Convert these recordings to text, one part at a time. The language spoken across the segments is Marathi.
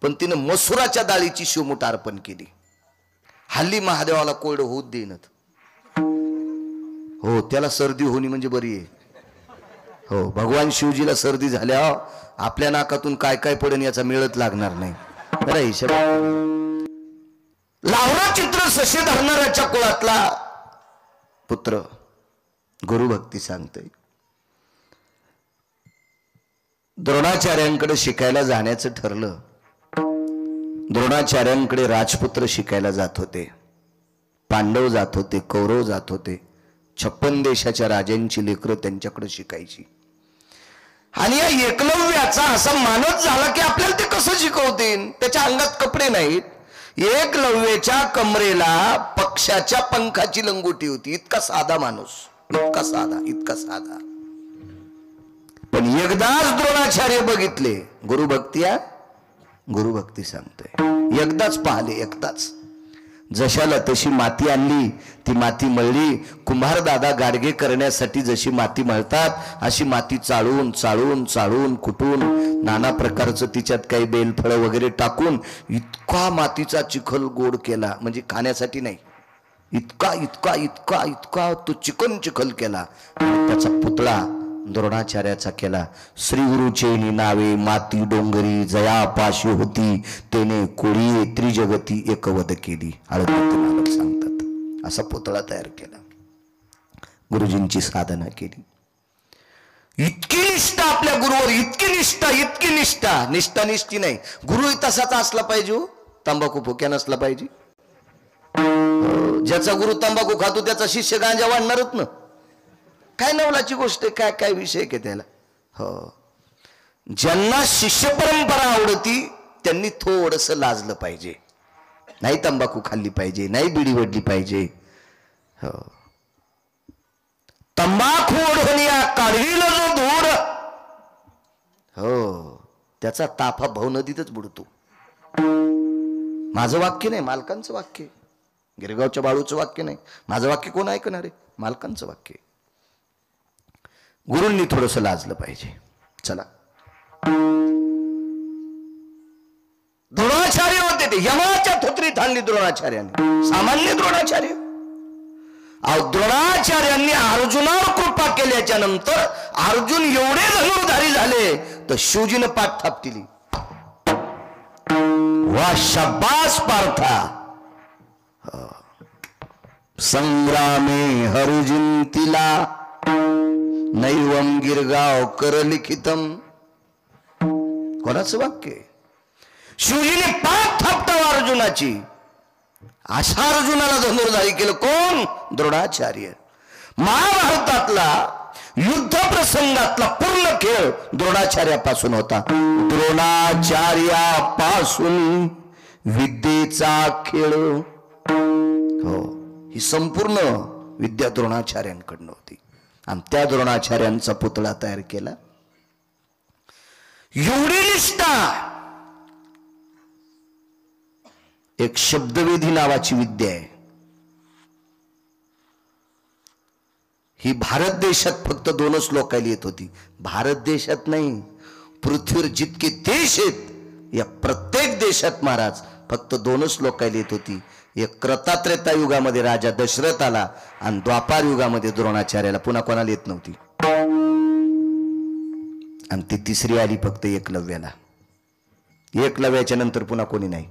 पण तिनं मसुराच्या डाळीची शिवमुठ अर्पण केली. हल्ली महादेवाला कोरडं होत देईनत. हो, त्याला सर्दी होणी म्हणजे बरी आहे. हो, भगवान शिवजीला सर्दी झाल्या आपल्या नाकातून काय काय पडेन याचा मेळच लागणार नाही. लावरा चित्र ससे धरणाऱ्याच्या कुळातला पुत्र गुरुभक्ती सांगतोय. द्रोणाचार्यांकडे शिकायला जाण्याचं ठरलं. द्रोणाचार्यांकडे राजपुत्र शिकायला जात होते. पांडव जात होते, कौरव जात होते. 56 देशाच्या राजांची लेकरं त्यांच्याकडे शिकायची. आणि या एकलव्याचा असा मानस झाला की आपल्याला ते कसं शिकवतील. त्याच्या अंगात कपडे नाहीत. एकलव्याच्या कमरेला पक्षाच्या पंखाची लंगोटी होती. इतका साधा माणूस, इतका साधा, इतका साधा. पण एकदाच द्रोणाचार्य बघितले. गुरुभक्ती सांगतोय. एकदाच पाहिले, एकदाच. जशाला तशी माती आणली, ती माती मळली. कुंभार दादा गाडगे करण्यासाठी जशी माती मळतात अशी माती चाळून चाळून चाळून कुटून नाना प्रकारचं तिच्यात काही बेलफळं वगैरे टाकून इतका मातीचा चिखल गोड केला. म्हणजे खाण्यासाठी नाही, इतका इतका इतका इतका तो चिखल केला. आणि त्याचा पुतळा द्रोणाचार्याचा केला. श्री गुरुचेनी नावे माती डोंगरी जया पाशी होती, तेने कोळी त्रिजगती एकवद केली. आळंदीचे मालक सांगतात. असा पुतळा तयार केला. गुरुजींची साधना केली. इतकी निष्ठा आपल्या गुरुवर, इतकी निष्ठा, इतकी निष्ठा. निष्ठा निष्ठी नाही, गुरु तसाच असला पाहिजे. तंबाखू फोक्या नसला पाहिजे. ज्याचा गुरु तंबाखू खातो त्याचा शिष्य गांजा वाढणारच ना. काय नवलाची गोष्ट आहे, काय काय विषय के त्याला. हो, ज्यांना शिष्य परंपरा आवडती त्यांनी थोडस लाजलं पाहिजे. नाही तंबाखू खाल्ली पाहिजे, नाही बिडी वडली पाहिजे. हो, तंबाखू ओढवण्या काढील जो धूर, हो, त्याचा ताफा भाऊ नदीतच बुडतो. माझं वाक्य नाही, मालकांचं वाक्य. गिरगावच्या बाळूचं वाक्य नाही. माझं वाक्य कोण ऐकणार आहे? मालकांचं वाक्य. गुरूंनी थोडंसं लाजलं पाहिजे. चला, द्रोणाचार्य होते ते. यमाच्या थोतरीत आणली द्रोणाचार्याने. सामान्य द्रोणाचार्य. द्रोणाचार्यांनी अर्जुनावर कृपा केल्याच्या नंतर अर्जुन एवढे धनुर्धारी झाले तर शिवजीनं पाठ थाप दिली. वा शाबास पार्था, संग्रामे हरिजिंतीला नैवम गिरगाव कर लिखितम. कोणाचं वाक्य? शिवजीने पाठ थापटाव अर्जुनाची. अशा अर्जुनाला धनुर्धारी केलं कोण? द्रोणाचार्य. महाभारतातला युद्ध प्रसंगातला पूर्ण खेळ द्रोणाचार्यापासून होता. द्रोणाचार्यापासून विद्येचा खेळ. हो, ही संपूर्ण विद्या द्रोणाचार्यांकडनं होती. आणि त्या द्रोणाचार्यांचा पुतळा तयार केला. एवढी निष्ठा. एक शब्दवेधी नावाची विद्या आहे. ही भारत देशात फक्त 2च लोकांना येत होती. भारत देशात नाही, पृथ्वीवर जितके देश आहेत या प्रत्येक देशात महाराज फक्त 2च लोकांना येत होती. एक क्रतात्रेता युगामध्ये राजा दशरथ आला आणि द्वापार युगामध्ये द्रोणाचार्याला. पुन्हा कोणाला येत नव्हती. आणि ती तिसरी आली फक्त एकलव्याला. एकलव्याच्या नंतर पुन्हा कोणी नाही.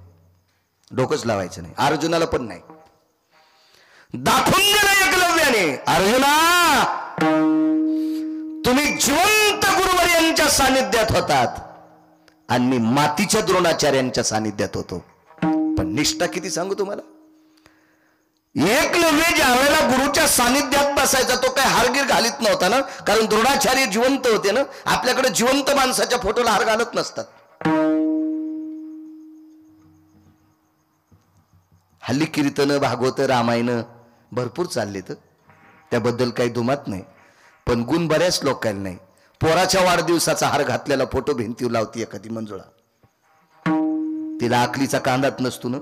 डोकंच लावायचं नाही. अर्जुनाला पण नाही. दाखवून दिलं एकलव्याने, अर्जुना तुम्ही जिवंत गुरुवर यांच्या सानिध्यात होतात आणि मी मातीच्या द्रोणाचार्यांच्या सानिध्यात होतो. पण निष्ठा किती सांगू तुम्हाला. एकलव्य ज्या वेळेला गुरुच्या सानिध्यात बसायचा तो काय हारगीर घालीत नव्हता ना, कारण द्रोणाचार्य जिवंत होते ना. आपल्याकडे जिवंत माणसाच्या फोटोला हार घालत नसतात. हल्ली कीर्तन भागवत रामायण भरपूर चाललेत, त्याबद्दल काही दुमत नाही. पण गुण बऱ्याच लोकांना नाही. पोराच्या वाढदिवसाचा हार घातलेला फोटो भिंतीवर लावती एखादी मंजुळा. तिला आकलीचा कांदाच नसतो ना.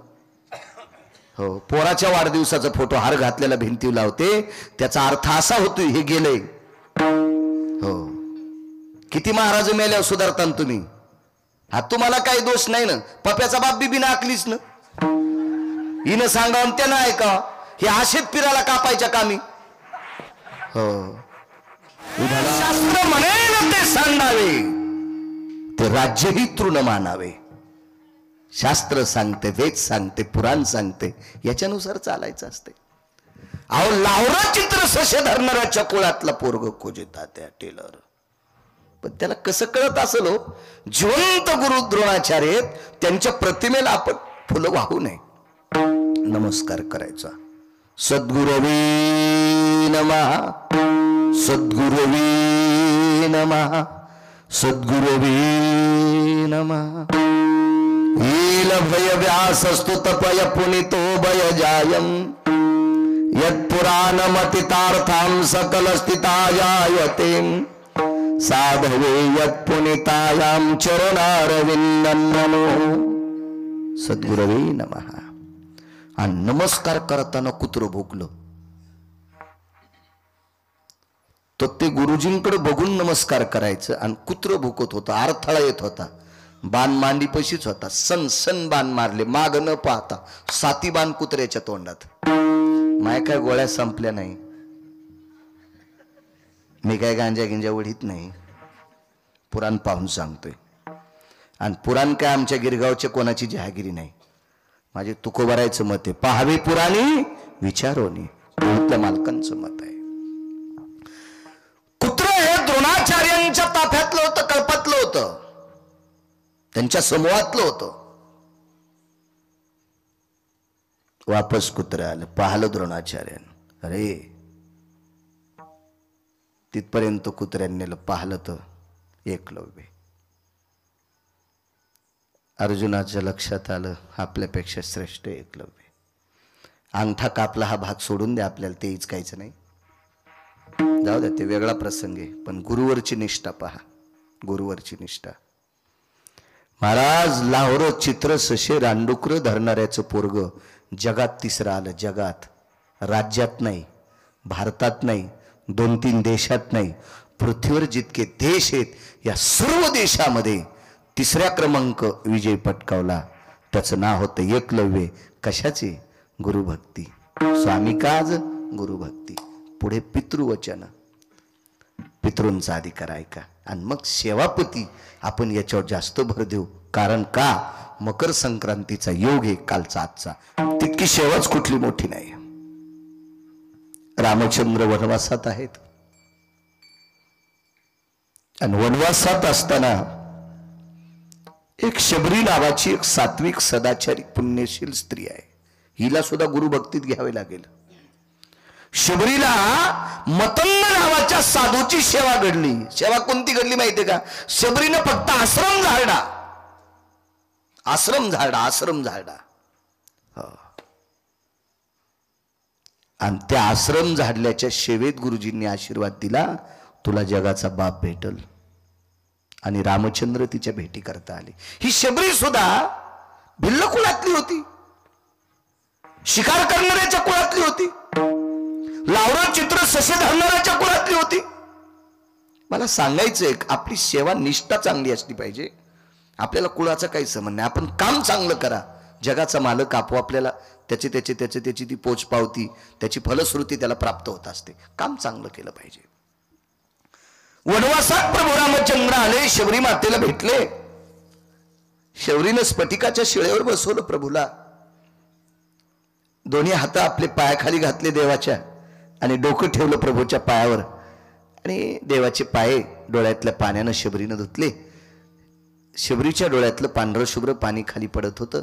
हो, पोराच्या वाढदिवसाचा फोटो हार घातलेला भिंतीवर लावते. त्याचा अर्थ असा होतो हे गेलंय. हो, किती महाराज मेल्यावर सुधारता तुम्ही. हा तुम्हाला काही दोष नाही ना, पप्याचा बाप बी बिना आकलीच ना, हिनं सांगावं त्यानं ऐका, हे आशेत पिराला कापायच्या कामी. हो, शास्त्र म्हणेल ते सांगावे, ते राज्यही तृण मानावे. शास्त्र सांगते, वेद सांगते, पुराण सांगते, याच्यानुसार चालायचं असते. अहो लावरा चित्र ससे धरणाऱ्याच्या कुळातला पोरग खोजिता त्या टेलर. पण त्याला कसं कळत असेल हो, जिवंत गुरु द्रोणाचार्य त्यांच्या प्रतिमेला आपण फुलं वाहू नये, नमस्कार करायचा. सद्गुरवे नमः, सद्गुरवे नमः, सद्गुरवे नमः. ईल भय व्यासस्तु तपय पुनितो भय जायम, यत्पुराणमतितार्थां सकल स्थितायायते, साधवे यत्पुनितायां चरणारविंदं नमो. सद्गुरवे नमः. आणि नमस्कार करताना कुत्र भोगलं तर ते गुरुजींकडे बघून नमस्कार करायचं, आणि कुत्र भुकत होतं, अडथळा येत होता, बाण मांडी पशीच होता, सन सन बाण मारले, माग न पाहता 7 बाण कुत्र्याच्या तोंडात. माय काय गोळ्या संपल्या नाही, मी काय गांजा गिंजा उडीत नाही, पुराण पाहून सांगतोय. आणि पुराण काय आमच्या गिरगावचे कोणाची जहागिरी नाही, माझे तुकोबारायचं मत आहे, पाहावे पुराणी विचारोनी, आपल्या मालकांचं मत आहे. कुत्र हे द्रोणाचार्यांच्या ताफ्यातलं होतं, कल्पातलं होतं, त्यांच्या समूहातलं होतं. वापस कुत्र आलं, पाहिलं द्रोणाचार्यान, अरे तिथपर्यंत कुत्र्यांनी पाहिलं तर एकलव्य. अर्जुनाच्या लक्षात आलं आपल्यापेक्षा श्रेष्ठ एकलव्य. अंगठा कापला हा भाग सोडून द्या, आपल्याला ते इचकायचं नाही, जाऊ द्या, ते वेगळा प्रसंग आहे. पण गुरुवरची निष्ठा पहा, गुरुवरची निष्ठा. महाराज लाहोर चित्र सशे रांडुकर धरणाऱ्याचं पोरग जगात तिसरं आलं. जगात, राज्यात नाही, भारतात नाही, 2-3 देशात नाही, पृथ्वीवर जितके देश आहेत या सर्व देशामध्ये 3ऱ्या क्रमांक विजय पटकावला. त्याचं नाव होतं एकलव्य. कशाची? गुरुभक्ती. स्वामी काज गुरुभक्ती. पुढे पितृवचन, पितृंचा अधिकार ऐका, आणि मग सेवापती आपण याच्यावर जास्त भर देऊ. कारण का? मकर संक्रांतीचा योग आहे कालचा आजचा, तितकी सेवाच कुठली मोठी नाही. रामचंद्र वनवासात आहेत, आणि वनवासात असताना एक शबरी नावाची एक सात्विक सदाचारी पुण्यशील स्त्री आहे, हिला सुद्धा गुरुभक्तीत घ्यावे लागेल. शबरीला मतंग नावाच्या साधूची सेवा घडली. सेवा कोणती घडली माहितीये का? शबरीनं फक्त आश्रम झाडा, आश्रम झाडा, आश्रम झाडा. आणि त्या आश्रम झाडल्याच्या सेवेत गुरुजींनी आशीर्वाद दिला, तुला जगाचा बाप भेटल. आणि रामचंद्र तिच्या भेटी करता आले. ही शबरी सुद्धा भिल्ल कुळातली होती, शिकार करणाऱ्याच्या कुळातली होती, लावरा चित्र ससे धरणाऱ्याच्या कुळातली होती. मला सांगायचंय, आपली सेवा निष्ठा चांगली असली पाहिजे. आपल्याला कुळाचा काही संबंध नाही, आपण काम चांगलं करा. जगाचा मालक आपल्याला त्याची ती पोच पावती, त्याची फलश्रुती त्याला प्राप्त होत असते. काम चांगलं केलं पाहिजे. वनवासात प्रभू रामचंद्र आले, शबरी मातेला भेटले. शबरीनं स्फटिकाच्या शिळेवर बसवलं प्रभूला, दोन्ही हात आपले पायाखाली घातले देवाच्या, आणि डोकं ठेवलं प्रभूच्या पायावर, आणि देवाचे पाय डोळ्यातल्या पाण्यानं शबरीनं धुतले. शबरीच्या डोळ्यातलं पांढरं शुभ्र पाणी खाली पडत होतं,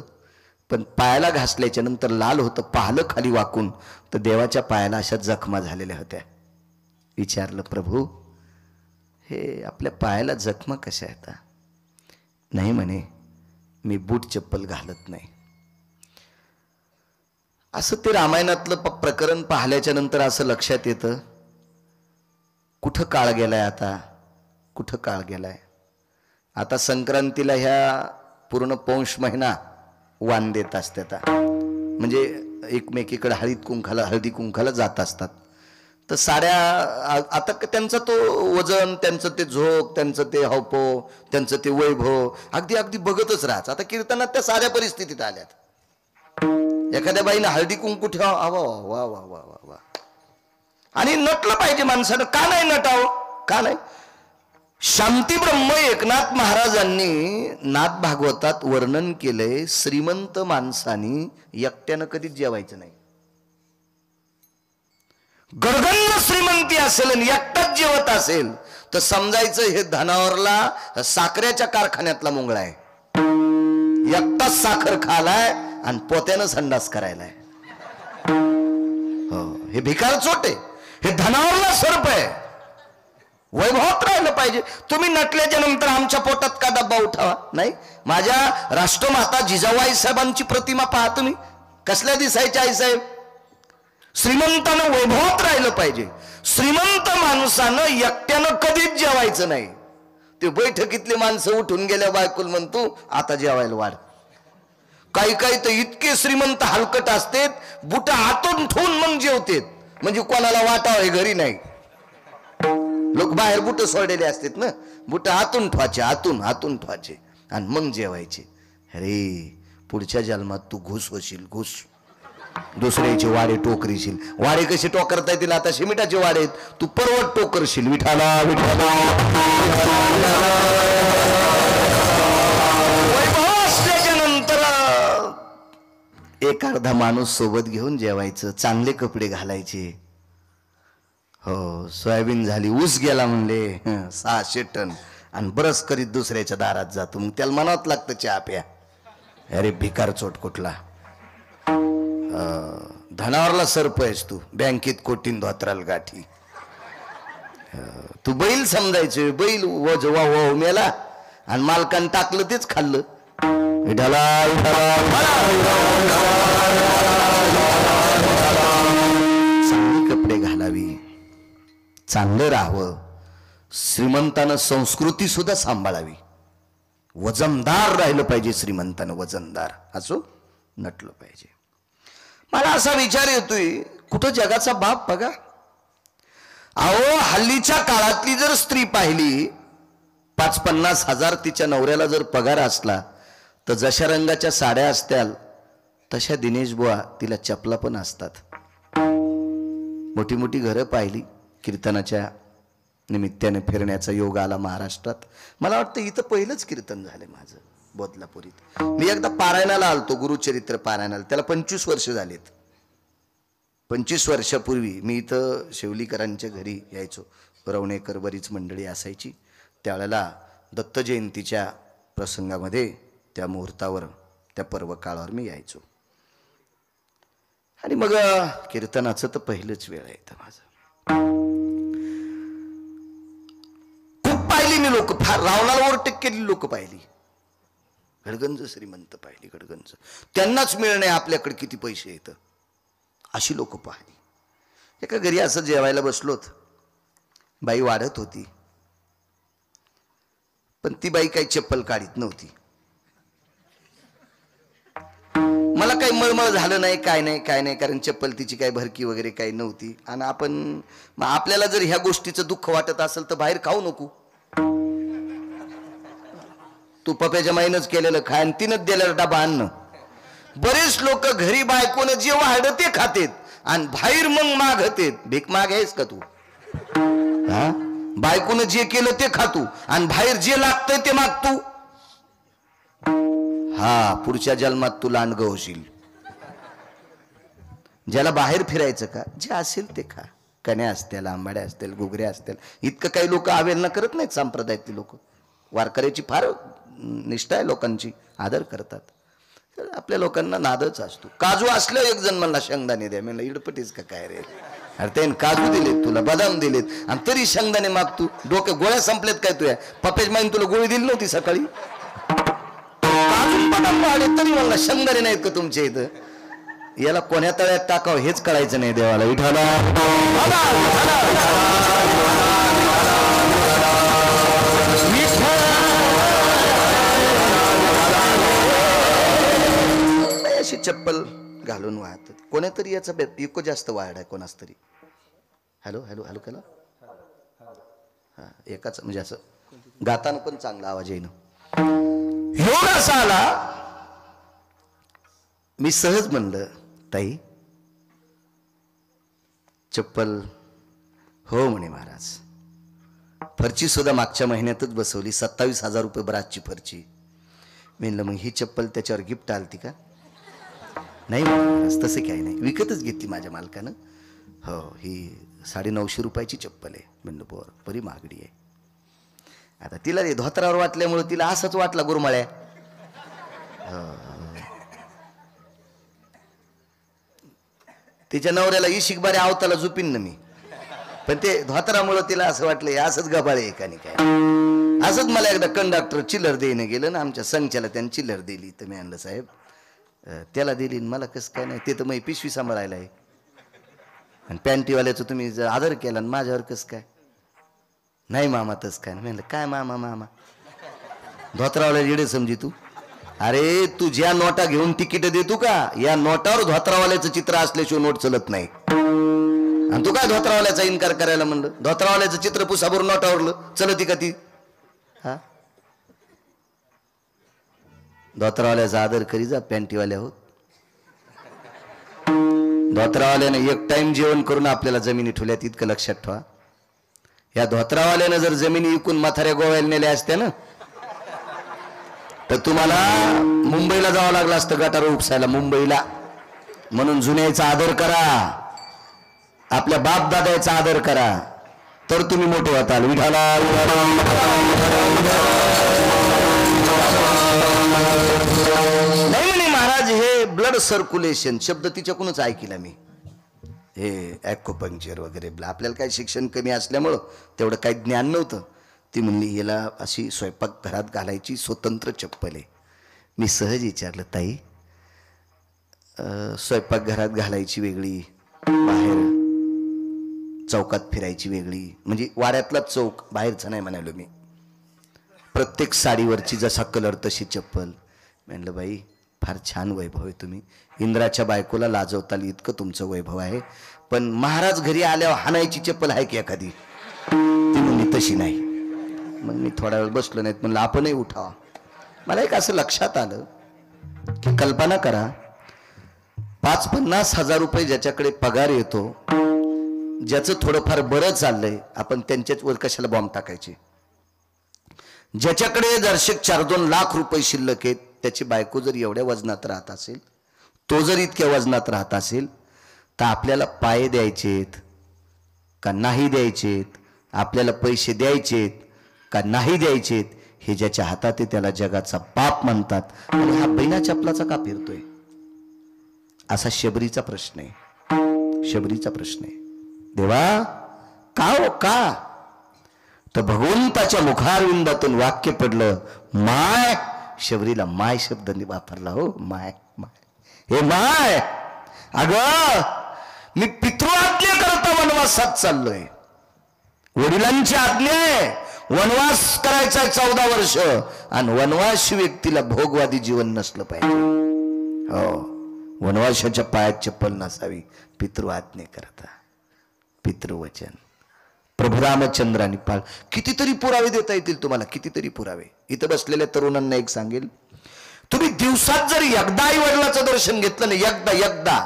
पण पायाला घासल्याच्या नंतर लाल होतं. पाहिलं खाली वाकून तर देवाच्या पायाला अशा जखमा झालेल्या होत्या. विचारलं, प्रभू हे आपल्या पायाला जखमा कशा येतात? नाही म्हणे, मी बूट चप्पल घालत नाही. असं ते रामायणातलं प्रकरण पाहिल्याच्या नंतर असं लक्षात येतं, कुठं काळ गेलाय आता, कुठं काळ गेलाय. आता संक्रांतीला ह्या पूर्ण पौष महिना वाण देत असतात, म्हणजे एकमेकीकडे हळदी कुंखाला जात असतात. तर साड्या आता त्यांचा तो वजन, त्यांचं ते झोक, त्यांचं ते हौपो, त्यांचं ते वैभव अगदी अगदी बघतच राहायचं. आता कीर्तनात त्या साऱ्या परिस्थितीत आल्यात. एखाद्या बाईने हळदी कुंकू ठेवा, वा वा वा वा वा वा. आणि नटलं पाहिजे माणसानं. का नाही नटावं? का नाही? शांतीब्रह्म एकनाथ महाराजांनी नाथ भागवतात वर्णन केलंय, श्रीमंत माणसानी एकट्यानं कधीच जेवायचं नाही. गडगंज श्रीमंती असेल आणि एकटाच जेवत असेल तर समजायचं हे धनावरला साखरेच्या कारखान्यातला मुंगळा आहे. एकटाच साखर खालाय आणि पोत्यानं संडास करायलाय. हो, हे भिकार चोट आहे. हे धनावरला सर्प आहे. वैभवात राहिलं पाहिजे. तुम्ही नटल्याच्या नंतर आमच्या पोटात का डब्बा उठावा? नाही. माझ्या राष्ट्रमाता जिजाऊ आईसाहेबांची प्रतिमा पहा तुम्ही, कसल्या दिसायच्या आईसाहेब. श्रीमंतानं वैभवात राहिलं पाहिजे. श्रीमंत माणसानं एकट्यानं कधीच जेवायचं नाही. ते बैठकीतले माणसं उठून गेल्या बायकोल म्हणतो आता जेवायला वाढ. काही काही तर इतके श्रीमंत हलकट असतेत, बुट आतून ठेवून मग जेवतेत, म्हणजे कोणाला वाटावं हे घरी नाही. लोक बाहेर बुट सोडलेले असतात ना, बुट आतून ठेवायचे, आतून ठेवायचे आणि मग जेवायचे. अरे पुढच्या जन्मात तू घुस होशील, घुस. दुसऱ्याचे वाडे टोकरीशील. वाडे कसे टोकरता येतील? आता सिमेंटाचे वाडे आहेत, तू पर्वत टोकरशील. विठाला विठाला. वैभव असल्याच्या नंतर एक अर्धा माणूस सोबत घेऊन जेवायचं, चांगले कपडे घालायचे. हो, सोयाबीन झाली, ऊस गेला म्हणले 600 टन आणि बरस करीत दुसऱ्याच्या दारात जातो. मग त्याला मनात लागतं चहा प्या. अरे भिकार चोट कुठला. धनावरला सर्प आहेस तू, बँकेत कोटीन धोत्राल गाठी. तू बैल समजायचं. बैल वज वा मेला आणि मालकानं टाकलं तेच खाल्लं. विठाला चांगली कपडे घालावी, चांगलं राहावं. श्रीमंतानं संस्कृती सुद्धा सांभाळावी. वजनदार राहिलं पाहिजे. श्रीमंतानं वजनदार असो, नटलं पाहिजे. मला असा विचार येतोय, कुठं जगाचा बाप बघा. अहो हल्लीच्या काळातली जर स्त्री पाहिली, 50-50 हजार तिच्या नवऱ्याला जर पगार असला तर जशा रंगाच्या साड्या असत्याल तशा दिनेश बुवा तिला चपला पण असतात. मोठी मोठी घरं पाहिली. कीर्तनाच्या निमित्ताने फिरण्याचा योग आला महाराष्ट्रात. मला वाटतं इथं पहिलंच कीर्तन झालं माझं बोधलापुरीत. मी एकदा पारायणाला आलतो, गुरुचरित्र पारायणाला. त्याला 25 वर्ष झालेत. 25 वर्षापूर्वी मी इथं शेवलीकरांच्या घरी यायचो. रवणेकर बरीच मंडळी असायची. त्यावेळेला दत्त जयंतीच्या प्रसंगामध्ये, त्या मुहूर्तावर, त्या पर्व काळावर मी यायचो. आणि मग कीर्तनाचं तर पहिलंच वेळ आहे इथं माझं. खूप पाहिली मी लोक, फार रावणाला ओव्हरटेक केलेली लोक पाहिली. गडगंज श्रीमंत पाहिली, गडगंज. त्यांनाच मिळणे आपल्याकडे किती पैसे येतं अशी लोक पाहिली. एका घरी असं जेवायला बसलोत. बाई वाढत होती, पण ती बाई काही चप्पल काढीत नव्हती. मला काही मळमळ झालं नाही, काय नाही, कारण चप्पल तिची काही भरकी वगैरे काही नव्हती. आणि आपल्याला जर ह्या गोष्टीचं दुःख वाटत असेल तर बाहेर खाऊ नको. तू पप्याच्या माईनच केलेलं खाय आणि तिनंच दिलेला डबा अन्न. बरेच लोक घरी बायकोनं जे वाढत ते खातेत आणि बाहेर मग मागतेत. भीक माग आहेस का तू? हा, बायकोनं जे केलं ते खातू आणि बाहेर जे लागतंय ते मागतू. हा, पुढच्या जन्मात तू लांडग होशील. ज्याला बाहेर फिरायचं का, जे असेल ते खा. कण्या असतील, आंबाड्या असतील, घुगऱ्या असतील. इतकं काही लोक अवेलना करत नाहीत. संप्रदायातली लोक वारकऱ्याची फार निष्ठा आहे, लोकांची आदर करतात. आपल्या लोकांना नादच असतो. काजू असलं, एक जण मला शेंगदाणे द्या. म्हणलं इडपटीच का काय रे? अरे त्याने काजू दिलेत तुला, बदाम दिलेत आणि तरी शेंगदाणे मागतू. डोके गोळ्या संपलेत काय तुया? पप्याची माईन तुला गोळी दिली नव्हती सकाळी? बदाम वाढले तरी मला शेंगदाणे नाहीत का तुमच्या इथं? याला कोण्या तळ्यात टाकावं हेच कळायचं नाही देवाला. विठाला अशी चप्पल घालून वाहत. कोणीतरी याचा इको जास्त वाढ आहे कोणाच तरी. हॅलो हॅलो हॅलो केला हा एकाच म्हणजे असं गाताना पण चांगला आवाज येईन. योग असा आला, मी सहज म्हणलं ताई चप्पल हो म्हणे महाराज. फरची सुद्धा मागच्या महिन्यातच बसवली, 27,000 रुपये बराचची फरची. मी म्हणलं मग ही चप्पल त्याच्यावर गिफ्ट आलती का? नाही महाराज तसं काही नाही, विकतच घेतली माझ्या मालकानं. हो ही 950 रुपयाची चप्पल आहे. म्हणलं बरं बरी महागडी आहे. आता तिला ते धोत्रावर वाटल्यामुळे तिला असंच वाटला गुरमाळ्या. तिच्या नवऱ्याला इशिक बारे आवताला झुपीन ना मी, पण ते धोत्रामुळं तिला असं वाटलं असंच गबाळे आहे का नाही काय. असंच मला एकदा कंडक्टर चिल्लर देणं गेलं ना, आमच्या संचाला त्याने चिल्लर दिली. तर मी आणलं साहेब त्याला दिली मला कसं काय नाही, ते तर मग पिशवी सांभाळायला आहे. आणि पॅन्टीवाल्याचं तुम्ही जर आदर केला आणि माझ्यावर कसं काय. नाही मामा तसं काय. म्हणलं काय मामा मामा धोत्रावाला येडे समजी तू. अरे तू ज्या नोटा घेऊन तिकीट देतो का, या नोटावर धोत्रावाल्याचं चित्र असल्याशिवाय नोट चलत नाही. आणि तू काय धोत्रावाल्याचा इन्कार करायला म्हणलं. धोत्रावाल्याचं चित्र पुसाभर नोटावरलं चलती का ती. हा धोत्रावाल्याचा आदर करी जा. पॅन्टीवाल्या होत धोत्रावाल्याने एक टाइम जेवण करून आपल्याला जमिनी ठेवल्यात इतकं लक्षात ठेवा. या धोत्रावाल्यानं जर जमिनी विकून म्हाताऱ्या गोव्याला नेल्या असत्या ना, तर तुम्हाला मुंबईला जावं लागलं असतं गटार उपसायला मुंबईला. म्हणून जुन्याचा आदर करा, आपल्या बाप दादाचा आदर करा, तर तुम्ही मोठे होताल. विठाला नाही म्हणे महाराज हे ब्लड सर्क्युलेशन शब्द तिच्याकडूनच ऐकला मी. हे ॲक्युपंक्चर वगैरे आपल्याला काही शिक्षण कमी असल्यामुळं तेवढं काही ज्ञान नव्हतं. ती म्हणली याला अशी स्वयंपाक घरात घालायची स्वतंत्र चप्पल आहे. मी सहज विचारलं ताई स्वयंपाक घरात घालायची वेगळी, बाहेर चौकात फिरायची वेगळी, म्हणजे वाड्यातलाच चौक बाहेरचं नाही म्हणालो मी. प्रत्येक साडीवरची जसा कलर तशी चप्पल. म्हणलं बाई फार छान वैभव आहे तुम्ही, इंद्राच्या बायकोला लाजवताल इतकं तुमचं वैभव आहे, पण महाराज घरी आल्यावर हाणायची चप्पल आहे की एखादी. ती म्हणली तशी नाही. मग मी थोडा वेळ बसलो नाहीत म्हणलं आपणही उठावा. मला एक असं लक्षात आलं की कल्पना करा 50-50 हजार रुपये ज्याच्याकडे पगार येतो, ज्याचं थोडंफार बरं चाललंय, आपण त्यांच्याच वर कशाला बॉम्ब टाकायचे. ज्याच्याकडे दर्शक 4-2 लाख रुपये शिल्लक आहेत, त्याची बायको जर एवढ्या वजनात राहत असेल, तो जर इतक्या वजनात राहत असेल, तर आपल्याला पाय द्यायचेत का नाही द्यायचेत, आपल्याला पैसे द्यायचेत का नाही द्यायचेत, हे ज्याच्या हातात आहे त्याला जगाचा बाप म्हणतात. आणि हा बिना चपलाचा का फिरतोय, असा शबरीचा प्रश्न आहे. शबरीचा प्रश्न आहे. देवा का हो का. तर भगवंताच्या मुखारविंदातून वाक्य पडलं माय. शबरीला माय शब्द वापरला. हो माय माय हे माय. अगं मी पितृआज्ञा करता वनवासात चाललोय, वडिलांची आज्ञा आहे, वनवास करायचा 14 वर्ष, आणि वनवासी व्यक्तीला भोगवादी जीवन नसलं पाहिजे. हो वनवासाच्या पायात चप्पल नसावी. पितृआज्ञे करता पितृवचन प्रभू रामचंद्रांनी पाळ. कितीतरी पुरावे देता येतील तुम्हाला, कितीतरी पुरावे. इथं बसलेल्या तरुणांना एक सांगेल, तुम्ही दिवसात जर एकदा आई वडिलाचं दर्शन घेतलं ना, एकदा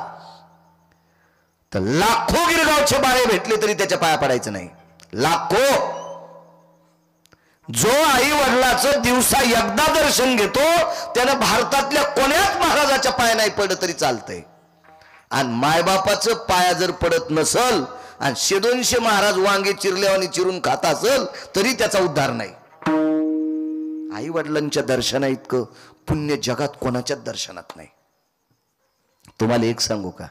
तर लाखो गिरगावचे बाळे भेटले तरी त्याच्या पाया पडायचं नाही. लाखो. जो आई वडिलाचं दिवसा एकदा दर्शन घेतो त्यानं भारतातल्या कोण्याच महाराजाच्या पाया नाही पडलं तरी चालतंय. आणि मायबापाचं पाया जर पडत नसल आणि 100-200 महाराज वांगे चिरल्यावानी चिरून खात असल तरी त्याचा उद्धार नाही. आई वडिलांच्या दर्शना इतकं पुण्य जगात कोणाच्याच दर्शनात नाही. तुम्हाला एक सांगू का,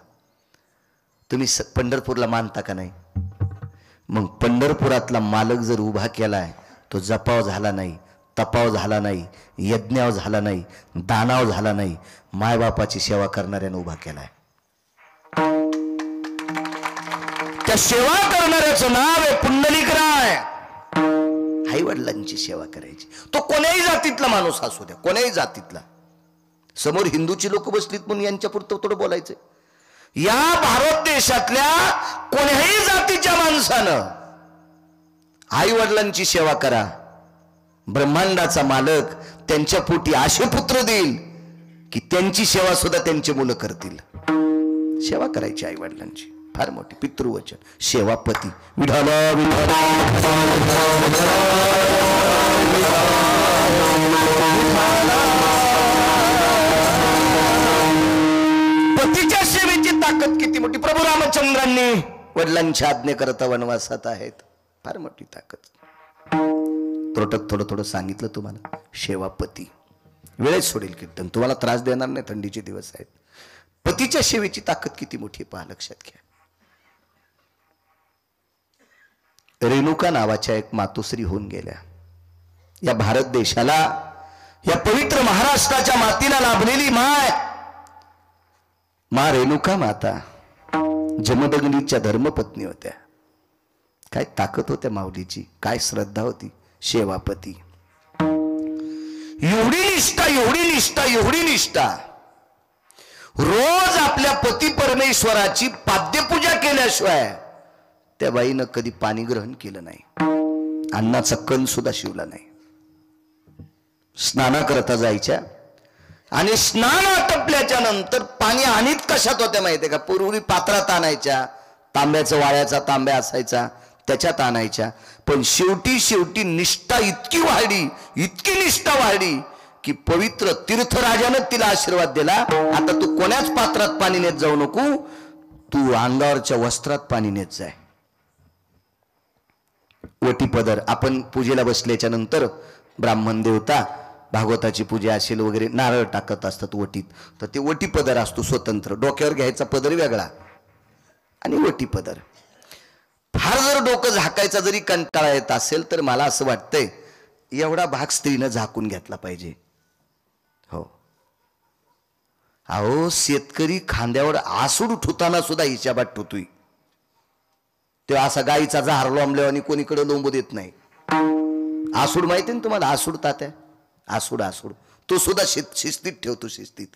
तुम्ही पंढरपूरला मानता का नाही, मग पंढरपुरातला मालक जर उभा केलाय, तो जपाव झाला नाही, तपाव झाला नाही, यज्ञाव झाला नाही, दानाव झाला नाही, मायबापाची सेवा करणाऱ्यानं उभा केलाय. त्या सेवा करणाऱ्याचं नाव आहे पुंडलिकराय. आई वडिलांची सेवा करायची. तो कोण्याही जातीतला माणूस असू द्या, कोण्याही जातीतला. समोर हिंदूची लोक बसलीत म्हणून यांच्या पुरतं थोडं बोलायचं. या भारत देशातल्या कोणत्याही जातीच्या माणसानं आई वडिलांची सेवा करा. ब्रह्मांडाचा मालक त्यांच्या पोटी असे पुत्र देईल की त्यांची सेवा सुद्धा त्यांची मुलं करतील. सेवा करायची आई वडिलांची फार मोठी पितृवचन. सेवापती विठाला विठाला पतीच्या सेवेची ताकद किती मोठी. प्रभू रामचंद्रांनी वडिलांची आज्ञा करता वनवासात आहेत. फार मोठी ताकद. त्रोटक थोडं थोडं सांगितलं तुम्हाला. सेवापती वेळेत सोडेल कीर्तन, तुम्हाला त्रास देणार नाही. थंडीचे दिवस आहेत. पतीच्या सेवेची ताकद किती मोठी पहा, लक्षात घ्या. रेणुका नावाच्या एक मातोश्री होऊन गेल्या. या भारत देशाला, या पवित्र महाराष्ट्राच्या मातीला लाभलेली मा रेणुका माता जमदग्नीच्या धर्मपत्नी होत्या. काय ताकद होत्या माऊलीची, काय श्रद्धा होती. सेवापती. एवढी निष्ठा, एवढी निष्ठा, एवढी निष्ठा. रोज आपल्या पती परमेश्वराची पाद्यपूजा केल्याशिवाय त्या बाईनं कधी पाणी ग्रहण केलं नाही. अन्नाचा कण सुद्धा शिवला नाही. स्नाना करता जायच्या आणि स्नान आटपल्याच्या नंतर पाणी आणीत कशात होत्या माहितीये का? पूर्वी पात्रात आणायच्या, तांब्याचा वाळ्याचा तांब्या असायचा त्याच्यात आणायच्या. पण शेवटी शेवटी निष्ठा इतकी वाढली, इतकी निष्ठा वाढली की पवित्र तीर्थराजानं तिला आशीर्वाद दिला. आता तू कोण्याच पात्रात पाणी नेत जाऊ नको, तू अंगावरच्या वस्त्रात पाणी नेत जाय. वटीपदर. आपण पूजेला बसल्याच्या नंतर ब्राह्मण देवता भागवताची पूजा असेल वगैरे नारळ टाकत असतात वटीत, तर ते वटीपदर असतो स्वतंत्र. डोक्यावर घ्यायचा पदर वेगळा आणि वटीपदर. फार जर डोकं झाकायचा जरी कंटाळा येत असेल तर मला असं वाटतंय एवढा भाग स्त्रीनं झाकून घेतला पाहिजे. हो, अहो शेतकरी खांद्यावर आसूड ठुताना सुद्धा हिशाबात ठुतोय. तेव्हा असा गाईचा जहार लोंबल्यावर आणि कोणीकडे लोंबू देत नाही. आसूड माहिती ना तुम्हाला? आसूड तात्या, आसूड आसूड तो सुद्धा शिस्तीत ठेवतो. शिस्तीत.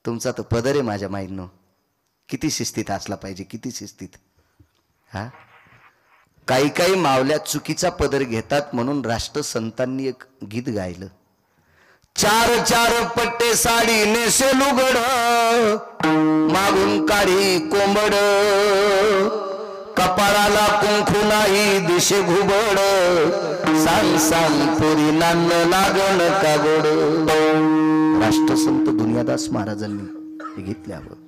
तुमचा तो पदर आहे माझ्या माईंनो, किती शिस्तीत असला पाहिजे, किती शिस्तीत. हा, काही काही मावल्या चुकीचा पदर घेतात म्हणून राष्ट्रसंतांनी एक गीत गायलं. चार चार पट्टे साडी नेसे लुगड, मागून काढी कोंबड, कपाळाला कुंकू नाही दिशे घुबड, सांग सांग पुरी नान लागण का गोड. राष्ट्रसंत दुनियादास महाराजांनी हे घेतल्यावर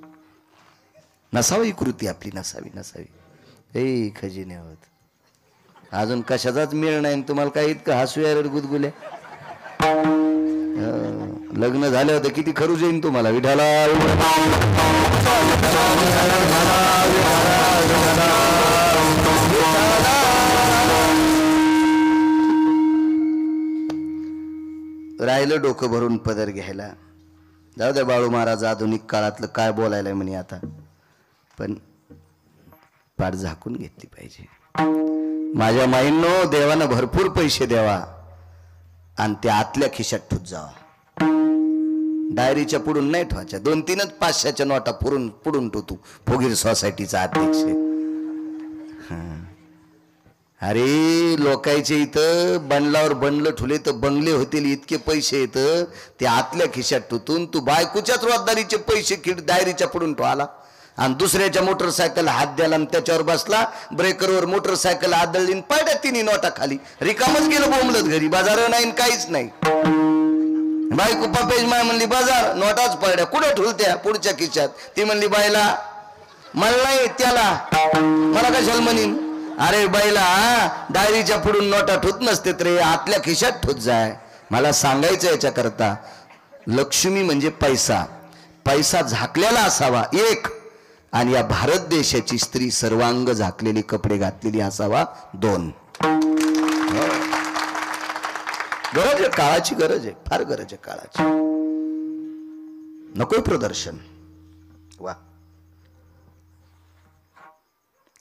नसावी ही कृती आपली, नसावी नसावी. हे खजिने आहोत. अजून कशाचाच मेळ नाही तुम्हाला. काही इतकं हसू यार गुदगुल्या. लग्न झालं होतं किती खरूच येईन तुम्हाला. विठाला राहिलं डोकं भरून पदर घ्यायला. जाऊ द्या बाळू महाराज आधुनिक काळातलं काय बोलायला म्हणे आता, पण पाठ झाकून घेतली पाहिजे. माझ्या माईंनो, देवानं भरपूर पैसे द्यावा आणि त्या आतल्या खिशात ठुत जावा. डायरीच्या पुढून नाही ठेवायच्या. 2-3च 500च्या नोटा पुढून ठेवतो. फोगीर सोसायटीचा अध्यक्ष. अरे लोकांचे इथं बंगलावर बंगलं ठुले तर बंगले होतील इतके पैसे येत, ते आतल्या खिशात ठुतून तू बायकोच्याच रोजदारीचे पैसे डायरीच्या पुढून ठेवाला आणि दुसऱ्याच्या मोटरसायकल हात द्याला आणि त्याच्यावर बसला. ब्रेकरवर मोटरसायकल आदळली, पडल्या तिन्ही नोटा खाली. रिकामच गेलं बोंबलत घरी. बाजार नाही काहीच नाही. बायको पपेज माय म्हणली बाजार, नोटाच पडल्या. कुठं ठुलत्या? पुढच्या खिशात. ती म्हणली बायला मला नाही, त्याला मला कशाला म्हणीन. अरे बाईला डायरीच्या पुढून नोटा ठुत नसते रे, आतल्या खिशात ठुत जाय. मला सांगायचं याच्याकरता, लक्ष्मी म्हणजे पैसा. पैसा झाकलेला असावा एक, आणि या भारत देशाची स्त्री सर्वांग झाकलेली कपडे घातलेली असावा 2. गरज आहे, काळाची गरज आहे, फार गरज आहे काळाची. नको प्रदर्शन. वा,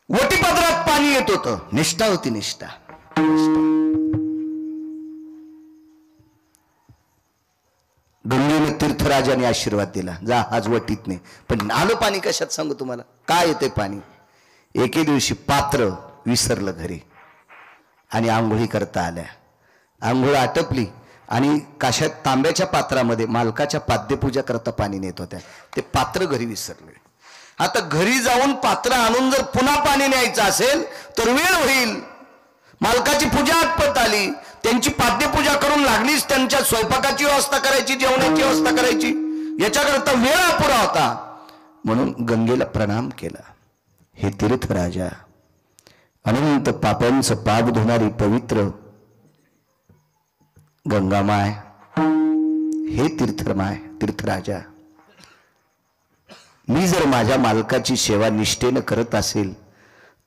वटीपत्रात पाणी येत होतं. निष्ठा होती, निष्ठा. गंगेनं तीर्थ तीर्थराजाने आशीर्वाद दिला, जा आज वटीत नाही. पण आलं पाणी कशात सांगू तुम्हाला, काय येते पाणी. एके दिवशी पात्र विसरलं घरी आणि आंघोळी करता आल्या. आंघोळ आटपली आणि काशात तांब्याच्या पात्रामध्ये मालकाच्या पाद्यपूजा करता पाणी नेत होत्या. ते पात्र घरी विसरले. आता घरी जाऊन पात्र आणून जर पुन्हा पाणी न्यायचं असेल तर वेळ होईल. मालकाची पूजा आटपत आली, त्यांची पाद्यपूजा करून लागलीच त्यांच्या स्वयंपाकाची व्यवस्था करायची, जेवणाची व्यवस्था करायची, याच्याकरता वेळ अपुरा होता. म्हणून गंगेला प्रणाम केला. हे तीर्थराजा, अनंत पापांचं पाप धुणारी पवित्र गंगामाय, हे तीर्थराजा, मी जर माझ्या मालकाची सेवा निष्ठेनं करत असेल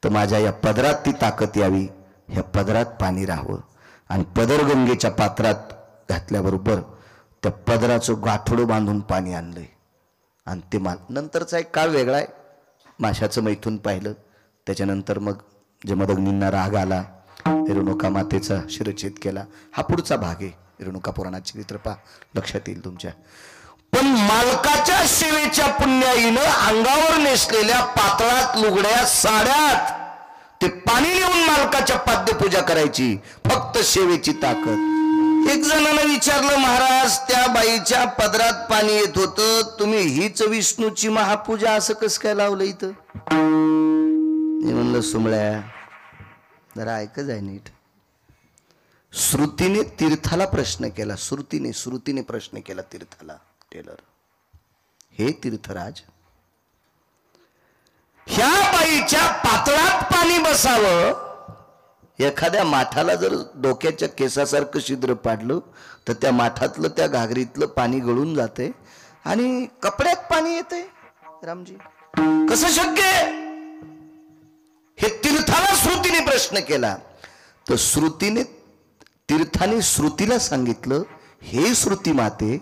तर माझ्या या पदरात ती ताकद यावी, ह्या पदरात पाणी राहावं. आणि पदर गंगेच्या पात्रात घातल्याबरोबर त्या पदराचं गाठोडं बांधून पाणी आणलंय. आणि ते नंतरचा एक काळ वेगळा आहे. माशाचं मैथून पाहिलं, त्याच्यानंतर मग जमदग्नींना राग आला, रेणुका मातेचा शिरच्छेद केला. हा पुढचा भाग आहे. रेणुका पुराणाची चित्रपा लक्षात येईल तुमच्या. पण मालकाच्या सेवेच्या पुण्याईनं अंगावर नेसलेल्या पातळात लुगड्या साड्यात ते पाणी नेऊन मालकाच्या पाद्यपूजा करायची, फक्त सेवेची ताकद. एक जणांना विचारलं, महाराज त्या बाईच्या पदरात पाणी येत होतं, तुम्ही हीच विष्णूची महापूजा असं कसं काय लावलं इथं. मी म्हणलं, सुमळ्या जरा ऐकच आहे नीट. श्रुतीने तीर्थाला प्रश्न केला, श्रुतीने प्रश्न केला तीर्थाला. टेलर, हे तीर्थराज, ह्या बाईच्या पातळात पाणी बसावं, एखाद्या माठाला जर डोक्याच्या केसासारखं छिद्र पाडलं तर त्या माठातलं त्या घागरीतलं पाणी गळून जाते आणि कपड्यात पाणी येते. रामजी, कसं शक्य आहे. हे तीर्थाला श्रुतीने प्रश्न केला. तर तीर्थाने श्रुतीला सांगितलं, हे श्रुती माते,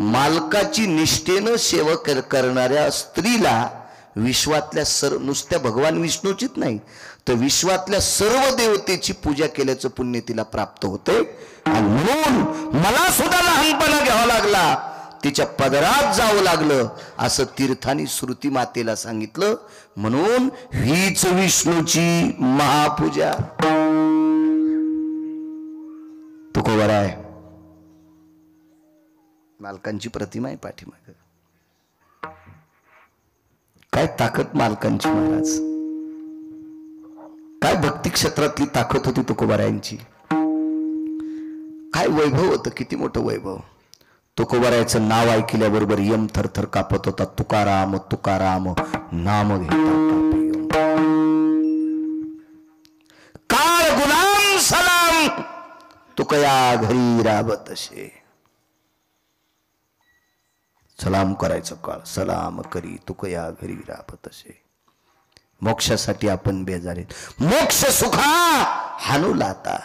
मालकाची निष्ठेनं सेवा करणाऱ्या स्त्रीला विश्वातल्या नुसत्या भगवान विष्णूचीच नाही तर विश्वातल्या सर्व देवतेची पूजा केल्याचं पुण्य तिला प्राप्त होते. आणि म्हणून मला सुद्धा लहानपणा घ्यावा लागला, तिच्या पदरात जावं लागलं, असं तीर्थाने श्रुती मातेला सांगितलं. म्हणून हीच विष्णूची महापूजा. तुकोबार आहे, मालकांची प्रतिमा आहे पाठीमाग. काय ताकद मालकांची महाराज, काय भक्ती क्षेत्रातली ताकद होती तुकोबारायांची. काय वैभव होतं, किती मोठं वैभव. तुकोबारायचं नाव ऐकल्याबरोबर यम थरथर कापत होता. तुकाराम तुकाराम नाम घेता काळ गुलाम सलाम तुकया घरी राबत असे. सलाम करायचं काळ, सलाम करी तुकया घरी राबत असे. मोक्षासाठी आपण बेजारे, मोक्ष सुखा हानू लाता,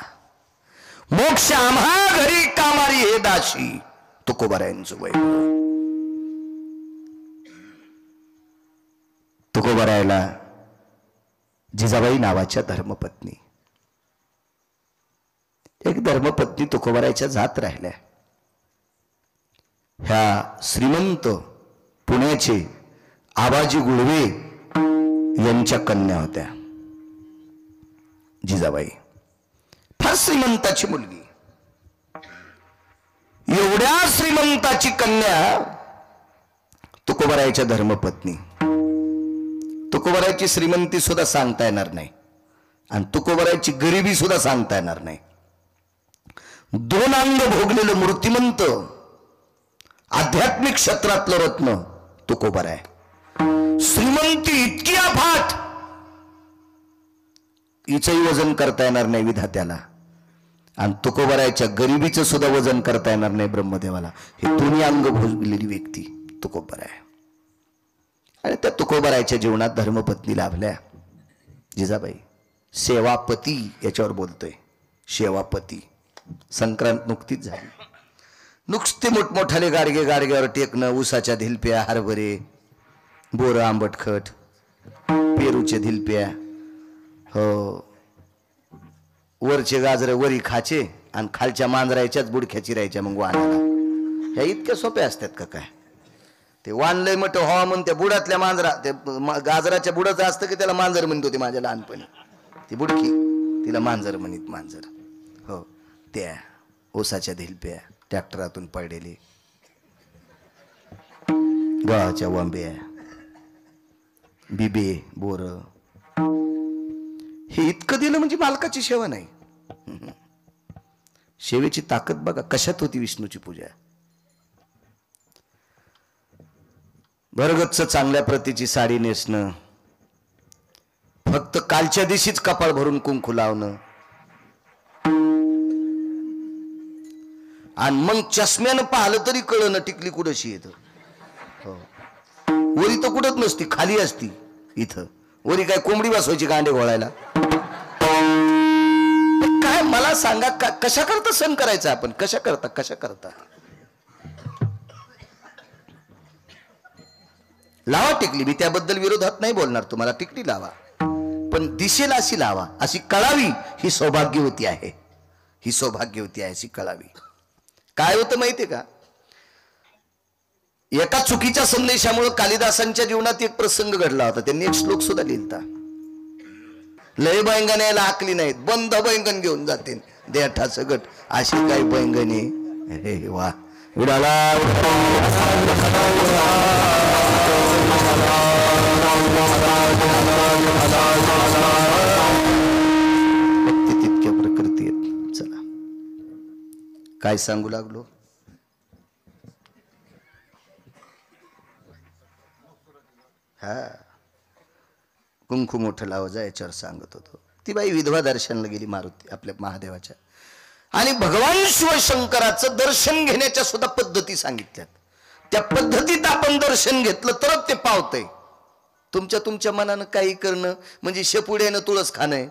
मोक्ष आम्हा घरी कामारी हे दाशी. तुकोबारायांचं वैभव. तुकोबारायला जिजाबाई नावाच्या धर्मपत्नी, एक धर्मपत्नी तुकोबारायच्या जात राहिल्या. ह्या श्रीमंत पुण्याचे आबाजी गुळवे यांच्या कन्या होत्या. जिजाबाई फार श्रीमंताची मुलगी. एवढ्या श्रीमंताची कन्या तुकोबारायच्या धर्मपत्नी. तुकोबारायची श्रीमंती सुद्धा सांगता येणार नाही आणि तुकोबारायची गरिबी सुद्धा सांगता येणार नाही. दोन अंग भोगलेलं मूर्तिमंत आध्यात्मिक क्षेत्रातलं रत्न तुकोबाराय. श्रीमंती इतकी अफाट, हिचंही वजन करता येणार नाही विधात्याला आणि तुकोबारायच्या गरिबीचं सुद्धा वजन करता येणार नाही ब्रह्मदेवाला. हे दोन्ही अंग भोगलेली व्यक्ती तुकोबाराय. आणि त्या तुकोबारायच्या जीवनात धर्मपत्नी लाभल्या जिजाबाई. सेवापती याच्यावर बोलतोय, सेवापती. संक्रांत नुकतीच झाली. नुसते मोठमोठाले गाडग्यावर टेकणं, ऊसाच्या धिलप्या, हरभरे, बोर, आंबटखट, पेरूच्या धिलप्या, हो, वरचे गाजर वरी खाचे आणि खालच्या मांजरायच्याच बुडख्या चिरायच्या मग वाहनाला. ह्या इतक्या सोप्या असतात का काय? ते वानलंय मट हवा म्हणून त्या बुडातल्या मांजरा, ते गाजराच्या बुडाचं असतं की त्याला मांजर म्हणतो ते माझ्या लहानपणी, ती बुडकी तिला मांजर म्हणित, मांजर. हो, त्या ओसाच्या धिलप्या, ट्रॅक्टरातून पडलेली गव्हाच्या वांब्या, बिबे, बोर, हे इतकं दिलं म्हणजे मालकाची सेवा नाही. सेवेची ताकद बघा कशात होती विष्णूची पूजा. भरगच्च चांगल्या प्रतीची साडी नेसणं, फक्त कालच्या दिवशीच कपाळ भरून कुंकू लावणं, आणि मग चष्म्यानं पाहिलं तरी कळलं टिकली कुठशी येत. वरी तर कुठंच नसती, खाली असती. इथं वरी काय कोंबडी बसवायची गांडे घोळायला? काय मला सांगा, कशा करता सण करायचा आपण? कशा करता लावा टिकली. मी त्याबद्दल विरोधात नाही बोलणार तुम्हाला, टिकली लावा, पण दिसेल अशी लावा, अशी कळावी. ही सौभाग्यवती आहे, ही सौभाग्यवती आहे, अशी कळावी. काय होतं माहितीये का, एका चुकीच्या संदेशामुळे कालिदासांच्या जीवनात एक प्रसंग घडला होता. त्यांनी एक श्लोक सुद्धा लिहिलता, लय बैंगण यायला आकली नाहीत, बंद बैंगण घेऊन जाते देठा सगट, अशी काही बैंगणी. अरे वा, विडाला तितक्या प्रकृती आहेत. चला काय सांगू लागलो, हा कुंकू मोठं लाव जा याच्यावर सांगत होतो. ती बाई विधवा दर्शनला गेली मारुती आपल्या महादेवाच्या, आणि भगवान शिवशंकराचं दर्शन घेण्याच्या सुद्धा पद्धती सांगितल्यात. त्या पद्धतीत आपण दर्शन घेतलं तरच ते पावतंय. तुमच्या मनानं काही करणं म्हणजे शेपुड्यानं तुळस खाणं.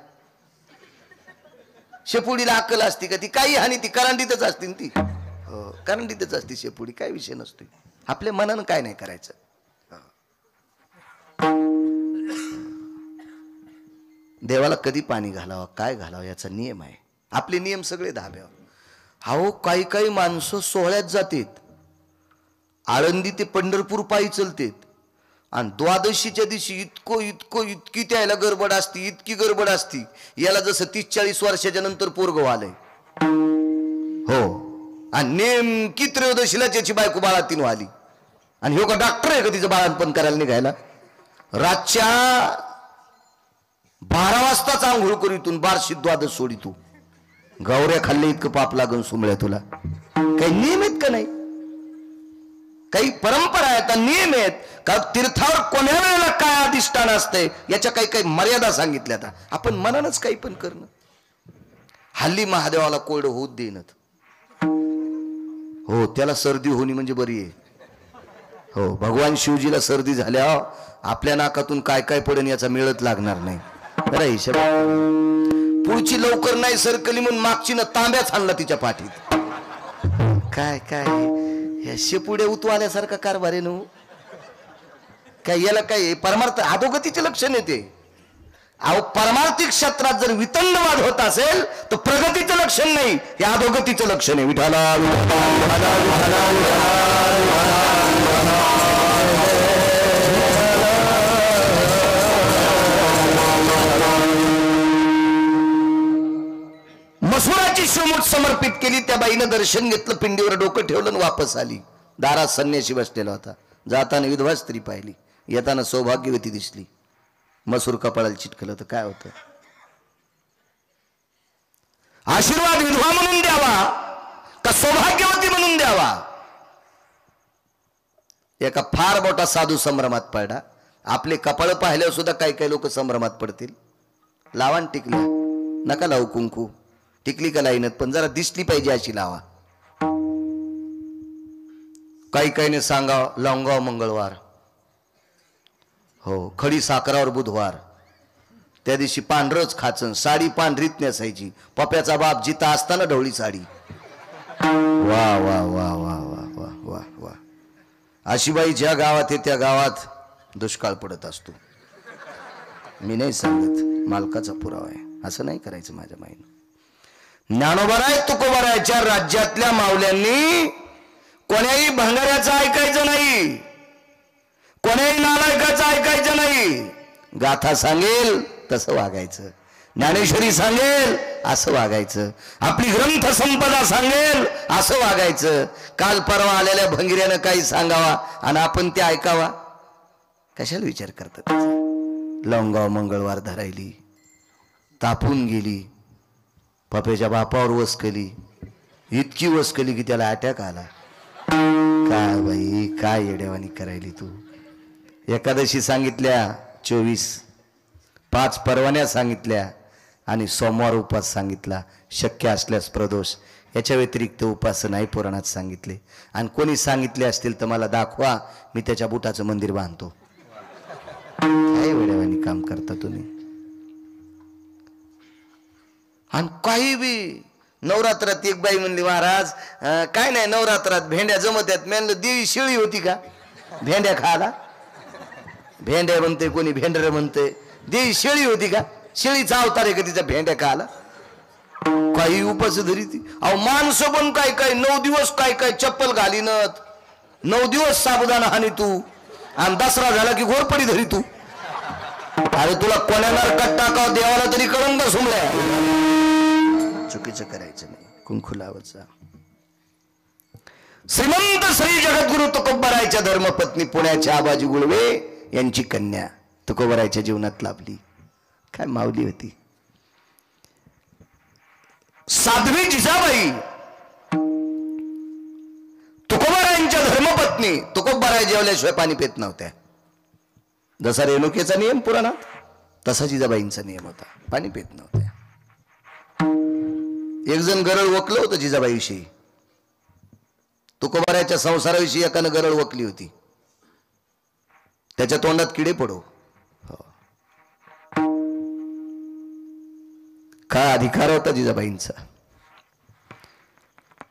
शेपुडीला अक्कल असती का? ती काही हानी, ती करंडीतच असते ती. हो, करंडीतच असते शेपुडी, काय विषय नसतो. आपल्या मनानं काय नाही करायचं. देवाला कधी पाणी घालावं, काय घालावं याचा नियम आहे. आपले नियम सगळे धाब्यावर. अहो काही माणसं सोहळ्यात जातात, आळंदी ते पंढरपूर पायी चलतेत, आणि द्वादशीच्या दिवशी इतकी त्याला गडबड असती, इतकी गडबड असती, याला जसं 30-40 वर्षाच्या नंतर पोरगं आलंय. हो, आणि नेमकी त्रयोदशीला त्याची बायको बाळातीन आली, आणि हो का डॉक्टर आहे का तिचं बाळांपण करायला निघायला? रातच्या 12 वाजताच आंघोळ करीतून बारशी द्वादश सोडितो. गौऱ्या खाल्ले इतकं पाप लागून सुमळ्या तुला. काही नियम आहेत का नाही? काही परंपरा आहेत, नियम आहेत का? तीर्थावर कोण्या वेळेला काय अधिष्ठान असतंय याच्या काही मर्यादा सांगितल्या. आपण मनानच काही पण करणं. हल्ली महादेवाला कोरडं होत देणत. हो, त्याला सर्दी होणी म्हणजे बरी आहे. हो, भगवान शिवजीला सर्दी झाल्या आपल्या नाकातून काय पडेन याचा मेळच लागणार नाही. बरं हिशोब. पुढची लवकर नाही सरकली म्हणून मागची न तांब्याच आणला तिच्या पाठीत. काय या शेपुड्या उतू आल्यासारखा कारभार आहे न. काय याला काय परमार्थ अधोगतीचे लक्षण येते. अहो, परमार्थिक क्षेत्रात जर वितंडवाद होत असेल तर प्रगतीचं लक्षण नाही, हे अधोगतीचं लक्षण आहे. विठाला मसुराची शिवमूठ समर्पित केली. त्या बाईनं दर्शन घेतलं, पिंडीवर डोकं ठेवलं आणि वापस आली. दारात संन्यासी बसलेला होता. जाताना विधवा स्त्री पाहिली, येताना सौभाग्यवती दिसली. मसूर कपाळाला चिटकलं तर काय होतं? आशीर्वाद विधवा म्हणून द्यावा का सौभाग्यवती म्हणून द्यावा? एका फार मोठा साधू संभ्रमात पडला. आपले कपाळ पाहिल्यावर सुद्धा काही लोक संभ्रमात पडतील. लावान टिकल्या नका लावू, कुंकू टिकली का लाईनत, पण जरा दिसली पाहिजे अशी लावा. काही सांगाव लावगाव मंगळवार, हो खडी साखरावर बुधवार, त्या दिवशी पांढरच खाचन, साडी पांढरीत नेसायची. पप्याचा बाप जिता असताना ढवळी साडी. वा वा वा वा वा वा वा वा. अशी बाई ज्या गावात आहे त्या गावात दुष्काळ पडत असतो. मी नाही सांगत, मालकाचा पुरावा आहे. असं नाही करायचं माझ्या माईनं. ज्ञानोबा राय तुकोबा रायच्या राज्यातल्या मावल्यांनी कोण्याही भंगाऱ्याचं ऐकायचं नाही, कोण्याही नालायकाचं ऐकायचं नाही. गाथा सांगेल तसं वागायचं, ज्ञानेश्वरी सांगेल असं वागायचं, आपली ग्रंथ संपदा सांगेल असं वागायचं. काल परवा आलेल्या भंगिऱ्यानं काही सांगावा आणि आपण ते ऐकावा, कशाला विचार करतात. लवंगाव मंगळवार धरायली, तापून गेली, पप्याच्या बापावर वसकली, इतकी वसकली की त्याला अटॅक आला. काय बाई, काय येड्यावानी करायली तू. एकादशी सांगितल्या 24, 5 परवान्या सांगितल्या आणि सोमवार उपास सांगितला, शक्य असल्यास प्रदोष. याच्या व्यतिरिक्त उपास नाही पुराणात सांगितले. आणि कोणी सांगितले असतील तर मला दाखवा, मी त्याच्या बुटाचं मंदिर बांधतो. काय वेड्यावानी काम करता तुम्ही. आणि काही बी नवरात्रात एक बाई म्हणली, महाराज काय नाही नवरात्रात भेंड्या जमत आहेत. मी म्हणलं देवी शिळी होती का भेंड्या खायला? भेंड्या म्हणते कोणी, भेंडर म्हणते. देवी शेळी होती का? शेळीचा अवतार आहे का तिचा भेंड्या खायला? काही उपास धरी ती. अहो माणसं पण काय काय 9 दिवस काय काय चप्पल घालीनत, 9 दिवस साबुदाणा हानी तू, आणि दसरा झाला की घोरपडी धरी तू. अरे तुला कोणाला कट टाकाव देवाला तरी कळून का सुमल्या. चुकीचं करायचं नाही. कुंकू लावायचा. श्रीमंत श्री जगद्गुरु तुकोबारायच्या धर्मपत्नी पुण्याच्या आबाजी गुळवे यांची कन्या तुकोबारायच्या जीवनात लाभली. काय माऊली होती. साध्वी जिजाबाई तुकोबारायांच्या धर्मपत्नी. तुकोबाराय जेवल्याशिवाय पाणी पित नव्हत्या. जसा रेणुकेचा नियम पुराणात, तसा जिजाबाईंचा नियम होता, पाणी पित नव्हत्या. एक जण गरळ वकलं होतं जिजाबाईविषयी. तुकोबारायच्या संसाराविषयी एकानं गरळ वकली होती. त्याच्या तोंडात किडे पडो. काय अधिकार होता जिजाबाईंचा.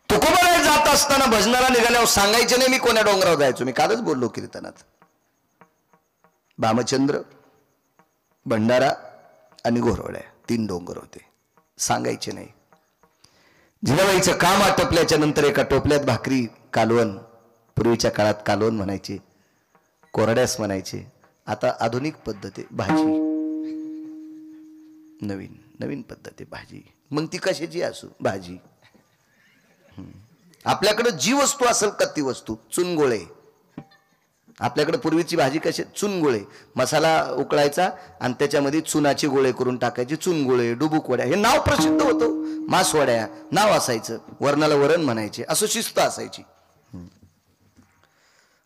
तुकोबाराय जात असताना भजनाला निघाल्यावर सांगायचे नाही मी कोण्या डोंगरावर जायचो. मी कालच बोललो कीर्तनात. भामचंद्र, भंडारा आणि घोरवड्या 3 डोंगर होते. सांगायचे नाही. जिजाबाईचं काम आटपल्याच्या नंतर एका टोपल्यात भाकरी, कालवण. पूर्वीच्या काळात कालवण म्हणायचे, कोरड्यास म्हणायचे. आता आधुनिक पद्धती भाजी, नवीन नवीन पद्धती भाजी. मग ती कशाची असो भाजी. आपल्याकडे जी वस्तू असेल का ती वस्तू. चुनगोळे. आपल्याकडे पूर्वीची भाजी कशी, चुनगोळे. मसाला उकळायचा आणि त्याच्यामध्ये चुनाचे गोळे करून टाकायचे. चुनगोळे, डुबुक वड्या हे नाव प्रसिद्ध होतं. मासवड्या नाव असायचं. वरणाला वरण म्हणायचे. असं शिस्त असायची.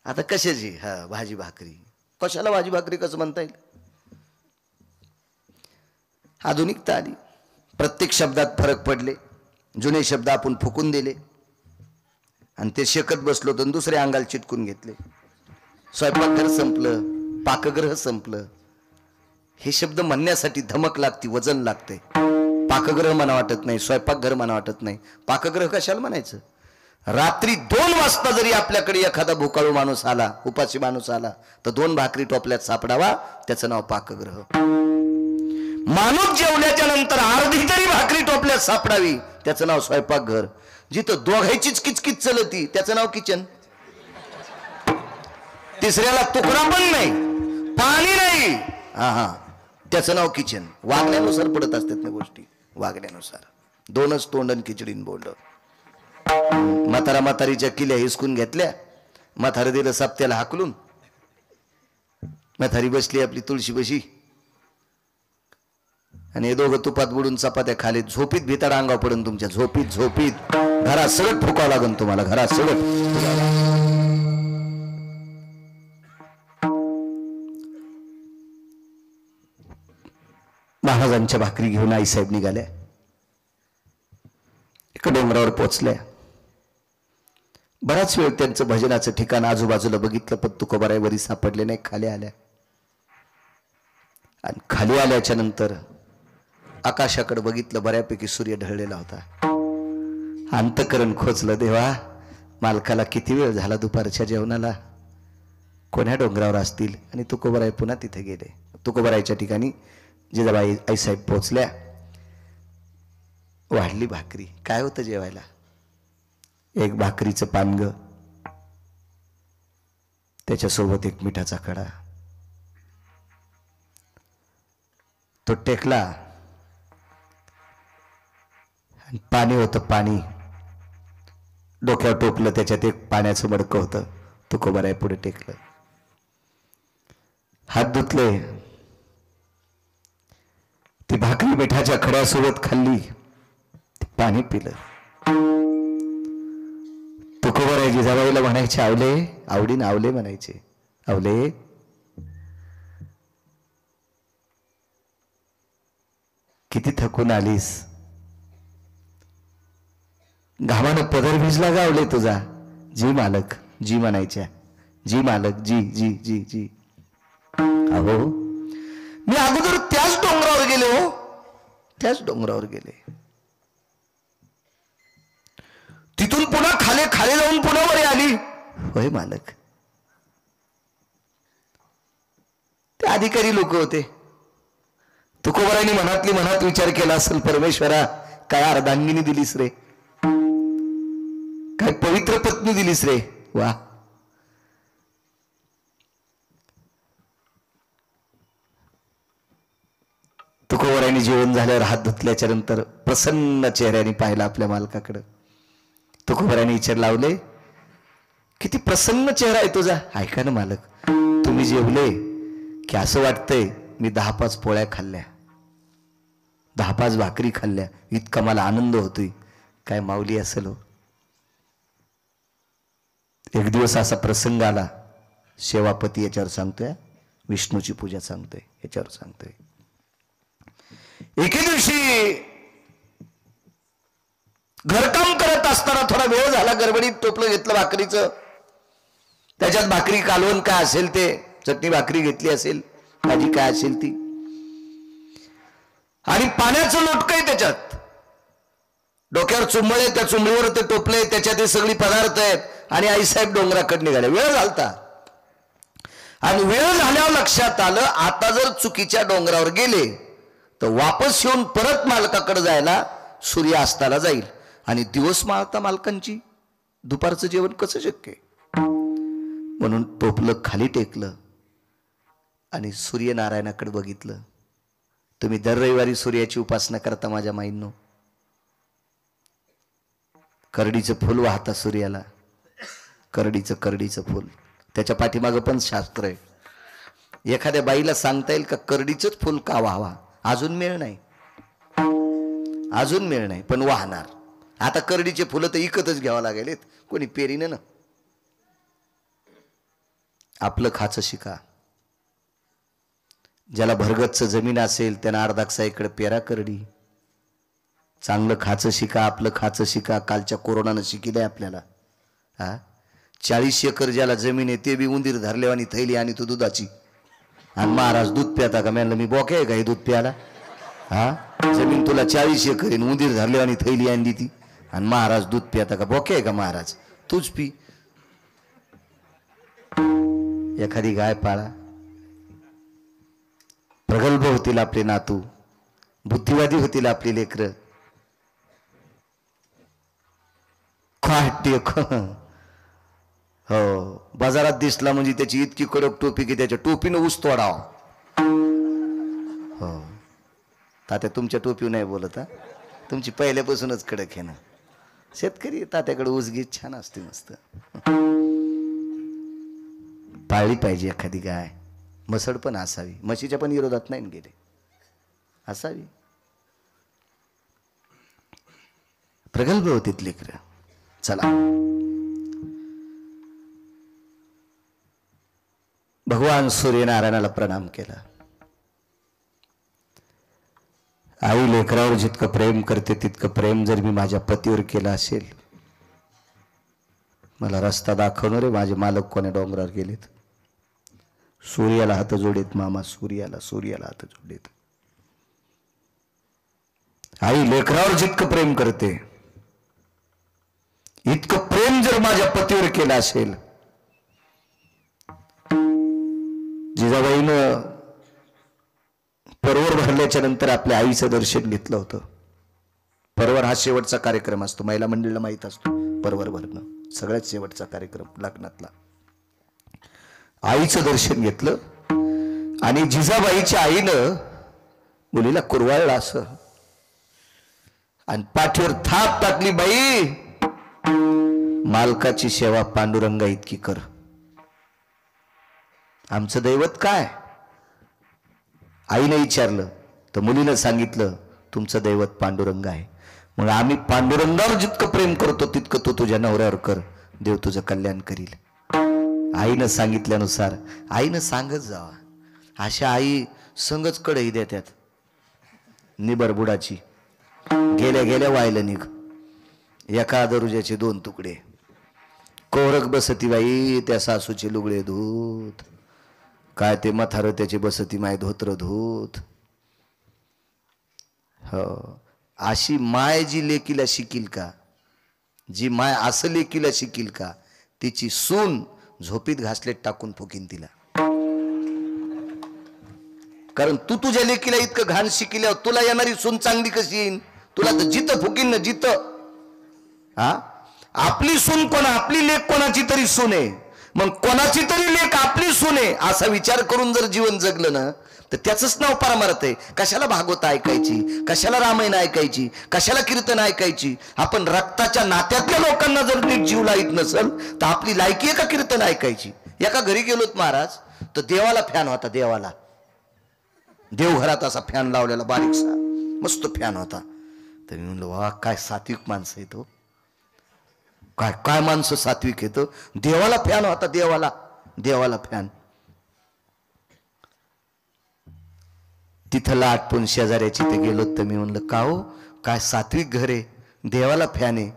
आता कशाची भाजी भाकरी. कशाला भाजी भाकरी कसं म्हणता येईल. आधुनिकता आली. प्रत्येक शब्दात फरक पडले. जुने शब्द आपण फुकून दिले आणि ते शेकत बसलो तर दुसऱ्या अंगाला चिटकून घेतले. स्वयंपाकघर संपलं, पाकगृह संपलं. हे शब्द म्हणण्यासाठी धमक लागती, वजन लागते. पाकगृह म्हणा वाटत नाही, स्वयंपाकघर म्हणा वाटत नाही. पाकगृह कशाला म्हणायचं. रात्री 2 वाजता जरी आपल्याकडे एखादा भुकाळू माणूस आला, उपाशी माणूस आला, तर 2 भाकरी टोपल्यात सापडावा, त्याचं नाव पाकगृह. माणूस जेवल्याच्या नंतर अर्धी तरी भाकरी टोपल्यात सापडावी, त्याचं नाव स्वयंपाकघर. जिथं दोघांचीच किचकिच चलती त्याचं नाव किचन. तिसऱ्याला तुकडा पण नाही, पाणी नाही, त्याचं नाव किचन. वागण्यानुसार पडत असतात ना गोष्टी. वागण्यानुसार. 2च तोंडन खिचडीन बोंड. म्हातारा म्हातारीच्या किल्ल्या हिसकून घेतल्या. म्हातारं दिलं सप्त्याला हाकलून. म्हातारी बसली आपली तुळशी बशी आणि हे दोघं तुपात बुडून चपात्या खाली. झोपीत भिताड अंगावर पडून तुमच्या. झोपीत झोपीत घरात सगळं फुकावं लागेल तुम्हाला. घरात सगळं. महाराजांच्या भाकरी घेऊन आईसाहेब निघाल्या. एका डोंगरावर पोचल्या. बराच वेळ त्यांचं भजनाचं ठिकाण आजूबाजूला बघितलं, पण तुकोबाराय वरी सापडले नाही. खाली आल्या आणि खाली आल्याच्या नंतर आकाशाकडे बघितलं. बऱ्यापैकी सूर्य ढळलेला होता. अंतकरण खोचलं. देवा, मालकाला किती वेळ झाला दुपारच्या जेवणाला. कोण्या डोंगरावर असतील. आणि तुकोबाराय पुन्हा तिथे गेले. तुकोबारायच्या ठिकाणी जिजाबाई आईसाहेब पोचल्या. वाढली भाकरी. काय होतं जेवायला. एक भाकरीचं पानगं, त्याच्यासोबत एक मिठाचा खडा. तो टेकला आणि पाणी होतं, पाणी डोक्यावर टोपलं, त्याच्यात एक पाण्याचं मडकं होतं. तुकोबाराय पुढे टेकलं, हात धुतले, ती भाकरी मिठाच्या खड्यासोबत खाल्ली, पाणी पिलं. तुकोबाराय जिजाबाईला म्हणायचे, आवले, आवडीन आवले म्हणायचे, आवले किती थकून आलीस, घामानं पदर भिजला गावले तुझा. जी मालक, जी म्हणायच्या, जी मालक, जी जी जी जी. अहो मी अगोदर त्याच डोंगरावर गेले, हो त्याच डोंगरावर गेले, तिथून पुन्हा खाली खाली जाऊन पुन्हा वरी आली. होय मालक. ते अधिकारी लोक होते. तुकोबारायांनी मनातली मनात विचार केला असेल, परमेश्वरा काय अर्धांगिनी दिलीस रे, काय पवित्र पत्नी दिलीस रे, वा. तुकोबारायांनी जेवण झाल्यावर हात धुतल्याच्या नंतर प्रसन्न चेहऱ्याने पाहिला आपल्या मालकाकडे. तुकोबारायांनी विचार लावले, किती प्रसन्न चेहरा आहे तुझा. ऐका ना मालक, तुम्ही जेवले की असं वाटतंय मी 10-5 पोळ्या खाल्ल्या, 10-5 भाकरी खाल्ल्या, इतका मला आनंद होतोय. काय माऊली असेल हो. एक दिवस असा प्रसंग आला, सेवापती याच्यावर सांगतोय, विष्णूची पूजा सांगतोय, याच्यावर सांगतोय. एके दिवशी घरकाम करत असताना थोडा वेळ झाला, गडबडीत टोपलं घेतलं भाकरीचं, त्याच्यात भाकरी कालवण काय असेल ते, चटणी भाकरी घेतली असेल, भाजी काय असेल ती, आणि पाण्याचं लोटकं त्याच्यात, डोक्यावर चुंबळ आहे, त्या चुंबळीवर ते टोपले, त्याच्यात हे सगळी पदार्थ आहेत, आणि आईसाहेब डोंगराकडे निघाले. वेळ झालता, आणि वेळ झाल्यावर लक्षात आलं, आता जर चुकीच्या डोंगरावर गेले तर वापस येऊन परत मालकाकडे जायला सूर्य अस्ताला जाईल, आणि दिवस माळता मालकांची, दुपारचं जेवण कसं शक्य. म्हणून टोपलं खाली टेकलं आणि सूर्यनारायणाकडे बघितलं. तुम्ही दर रविवारी सूर्याची उपासना करता माझ्या माईंनो. करडीचं फुल वाहता सूर्याला, करडीचं फुल, त्याच्या पाठीमागं पण शास्त्र आहे. एखाद्या बाईला सांगता येईल का करडीचंच फुल का वाहवा? अजून मेळ नाही, अजून मेळ नाही, पण वाहणार. आता करडीचे फुलं तर इकतच घ्यावं लागेल, कोणी पेरीनं ना. आपलं खाचं शिका. ज्याला भरगतच जमीन असेल त्यांना अर्धाकसा इकडे पेरा करडी. चांगलं खाचं शिका, आपलं खाचं शिका. कालच्या कोरोनानं शिकिलंय आपल्याला. 40 एकर ज्याला जमीन आहे ते बी उंदीर धरलेवानी थैली आणि तो दुधाची. आणि महाराज दूध प्याता का? म्हणलं मी बोके आहे का हे दूध प्याला? जमीन तुला 40 एकर आहे, उंदीर धरलेवानी थैली आणली ती, आणि महाराज दूध प्याता का? बोके आहे का महाराज? तूच पी. एखादी गाय पाळा, प्रगल्भ होतील आपले नातू, बुद्धिवादी होतील आपली लेकरं. हो, बाजारात दिसला म्हणजे त्याची इतकी कडक टोपी की त्याच्या टोपीनं ऊस तोडाव. हो तात्या, तुमच्या टोपी नाही बोलत, तुमची पहिल्यापासूनच कडक आहे ना. शेतकरी तात्याकडे ऊसगीत छान असते, मस्त. पाळली पाहिजे एखादी गाय, मसड पण असावी, म्हशीच्या पण विरोधात नाही गेले, असावी. प्रगल्भ होतीत लेकरं. चला, भगवान सूर्यनारायणाला प्रणाम केला. आई लेकरावर जितकं प्रेम करते तितकं प्रेम जर मी माझ्या पतीवर केलं असेल, मला रस्ता दाखवणारे माझे मालक कोण्या डोंगरावर गेलेत. सूर्याला हात जोडेत मामा, सूर्याला हात जोडेत. आई लेकरावर जितकं प्रेम करते इतकं प्रेम जर माझ्या पतीवर केलं असेल. जिजाबाईनं परवर भरल्याच्या नंतर आपल्या आईचं दर्शन घेतलं होतं. परवर हा शेवटचा कार्यक्रम असतो, महिला मंडळीला माहीत असतो. परवर भरणं सगळ्यात शेवटचा कार्यक्रम लग्नातला. आईचं दर्शन घेतलं आणि जिजाबाईच्या आईनं मुलीला कुरवाळलं असं आणि पाठीवर थाप टाकली, बाई मालकाची सेवा पांडुरंगा इतकी कर. आमचं दैवत काय? आईने विचारलं तर मुलीनं सांगितलं, तुमचं दैवत पांडुरंग आहे. मग आम्ही पांडुरंगावर जितकं प्रेम करतो तितकं तो तुझ्या नवऱ्यावर कर, देव तुझं कल्याण करील. आईनं सांगितल्यानुसार आईनं सांगत जावा. अशा आई संगच कढई देतात निबर बुडाची, गेल्या गेल्या व्हायला निघ. एका दरुजाचे 2 तुकडे. कोरक बसती बाई त्या सासूचे लुगडे धूत, काय ते मथार त्याची बसती माय धोत्र धूत. हो, अशी माय जी लेकीला शिकील का, जी माय असं लेकीला शिकील का, तिची सून झोपीत घासलेत टाकून फुकीन तिला. कारण तू तुझ्या लेकीला इतकं घाण शिकिल्यावर तुला येणारी सून चांगली कशी येईन? तुला तर जिथं फुकीन ना जिथं. हा, आपली सून कोणा, आपली लेक कोणाची तरी सून आहे, मग कोणाची तरी लेक आपली सून आहे असा विचार करून जर जीवन जगलं ना तर त्याचंच नाव पारमार्थ आहे. कशाला भागवत ऐकायची, कशाला रामायण ऐकायची, कशाला कीर्तन ऐकायची? आपण रक्ताच्या नात्यातल्या लोकांना जर नीट जीव लाईत नसल तर आपली लायकी आहे का कीर्तन ऐकायची? एका घरी गेलोत महाराज तर देवाला फॅन होता, देवाला देवघरात असा फॅन लावलेला बारीकसा मस्त फॅन होता. तर मी म्हणलं वा काय सात्विक माणसं येतो, काय काय माणसं सात्विक येतं. देवाला फॅन होता, देवाला देवाला फॅन. तिथं आटपून शेजाऱ्याची ते गेलो तर मी म्हणलं का हो काय सात्विक घर आहे, देवाला फॅन आहे.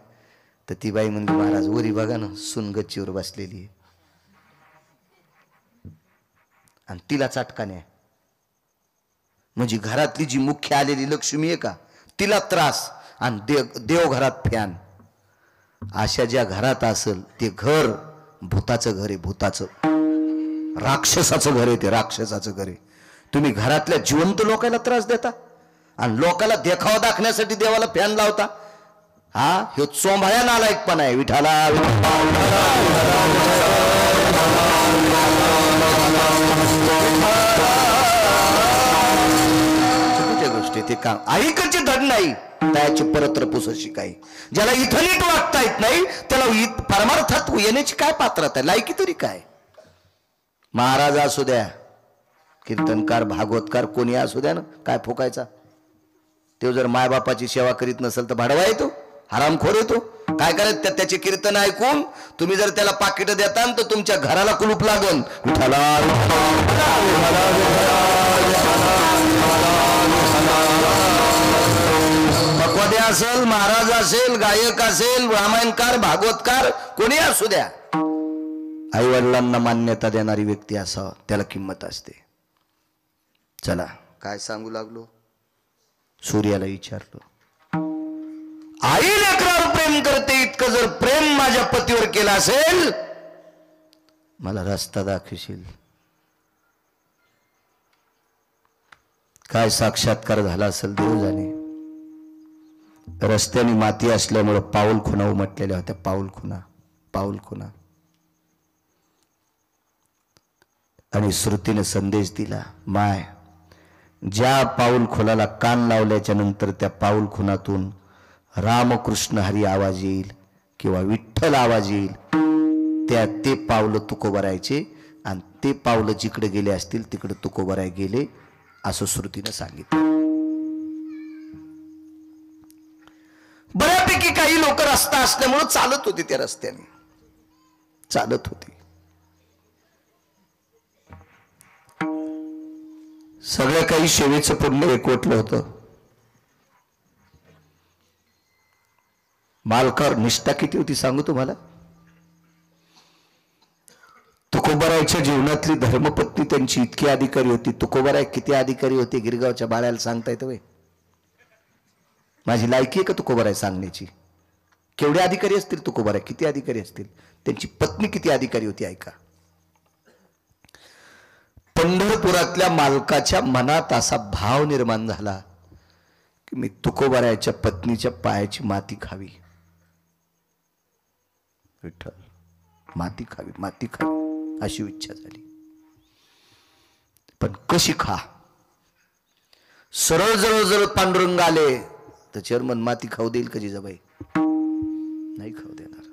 तर ती बाई म्हणली महाराज वरी बघा ना सून गच्चीवर बसलेली आहे आणि तिला चटकाने आहे. म्हणजे घरातली जी मुख्य आलेली लक्ष्मी आहे का तिला त्रास आणि देव घरात फॅन. अशा ज्या घरात असेल ते घर भूताचं घर आहे, भूताचं राक्षसाचं घर आहे, ते राक्षसाचं घर आहे. तुम्ही घरातल्या जिवंत लोकांना त्रास देता आणि लोकांना देखावा दाखवण्यासाठी देवाला फॅन लावता. हा हे चोंभाया नालायकपणा आहे. विठाला गोष्टी ते काम ऐकायची धड नाही, त्याची परत्र पुसशी काही. ज्याला इथं नीट वागता येत नाही त्याला परमार्थात येण्याची काय पात्रता आहे, लायकी तरी काय? महाराज असू द्या, कीर्तनकार, भागवतकार कोणी असू द्या ना, काय फुकायचा? तो जर मायबापाची सेवा करीत नसेल तर भाडवा येतो, हरामखोर येतो. काय करायचं त्याचे कीर्तन ऐकून? तुम्ही जर त्याला पाकिट देता तर तुमच्या घराला कुलूप लागन. भगवते असेल, महाराज असेल, गायक असेल, रामायणकार, भागवतकार कोणी असू द्या, आई वडिलांना मान्यता देणारी व्यक्ती असावं, त्याला किंमत असते. चला काय सांगू लागलो? सूर्याला विचारलो, आई लेकरावर प्रेम करते इतकं जर प्रेम माझ्या पतीवर केलं असेल मला रस्ता दाखवशील? काय साक्षात्कार झाला असेल देव जाणे. रस्त्याने माती असल्यामुळे पाऊल खुणा उमटलेल्या होत्या, पाऊल खुणा. आणि श्रुतीने संदेश दिला, माय ज्या पाऊल खुनाला कान लावल्याच्या नंतर त्या पाऊल खुनातून रामकृष्ण हरी आवाज येईल किंवा विठ्ठल आवाज येईल, ते पावलं तुकोबरायचे आणि ते पावलं जिकडे गेले असतील तिकडे तुकोबराय गेले असं श्रुतीने सांगितलं. बऱ्यापैकी काही लोक रस्ता असल्यामुळे चालत होते, त्या रस्त्याने चालत होते. सगळं काही सेवेचं पुण्य एकवटलं होतं. मालकावर निष्ठा किती होती सांगू तुम्हाला? तुकोबारायच्या जीवनातली धर्मपत्नी त्यांची इतकी अधिकारी होती. तुकोबाराय किती अधिकारी होते गिरगावच्या बाळ्याला सांगता येतं? माझी लायकी आहे का तुकोबाराय सांगण्याची? केवढे अधिकारी असतील तुकोबाराय, किती अधिकारी असतील? त्यांची पत्नी किती अधिकारी होती ऐका. पंढरपुरातल्या मालकाच्या मनात असा भाव निर्माण झाला की मी तुकोबारायच्या पत्नीच्या पायाची माती खावी. विठ्ठल, माती खावी. अशी इच्छा झाली. पण कशी खा? सरळ जवळ जवळ पांडुरंग आले तर चेअरमन माती खाऊ देईल का जिजाबाई? नाही खाऊ देणार.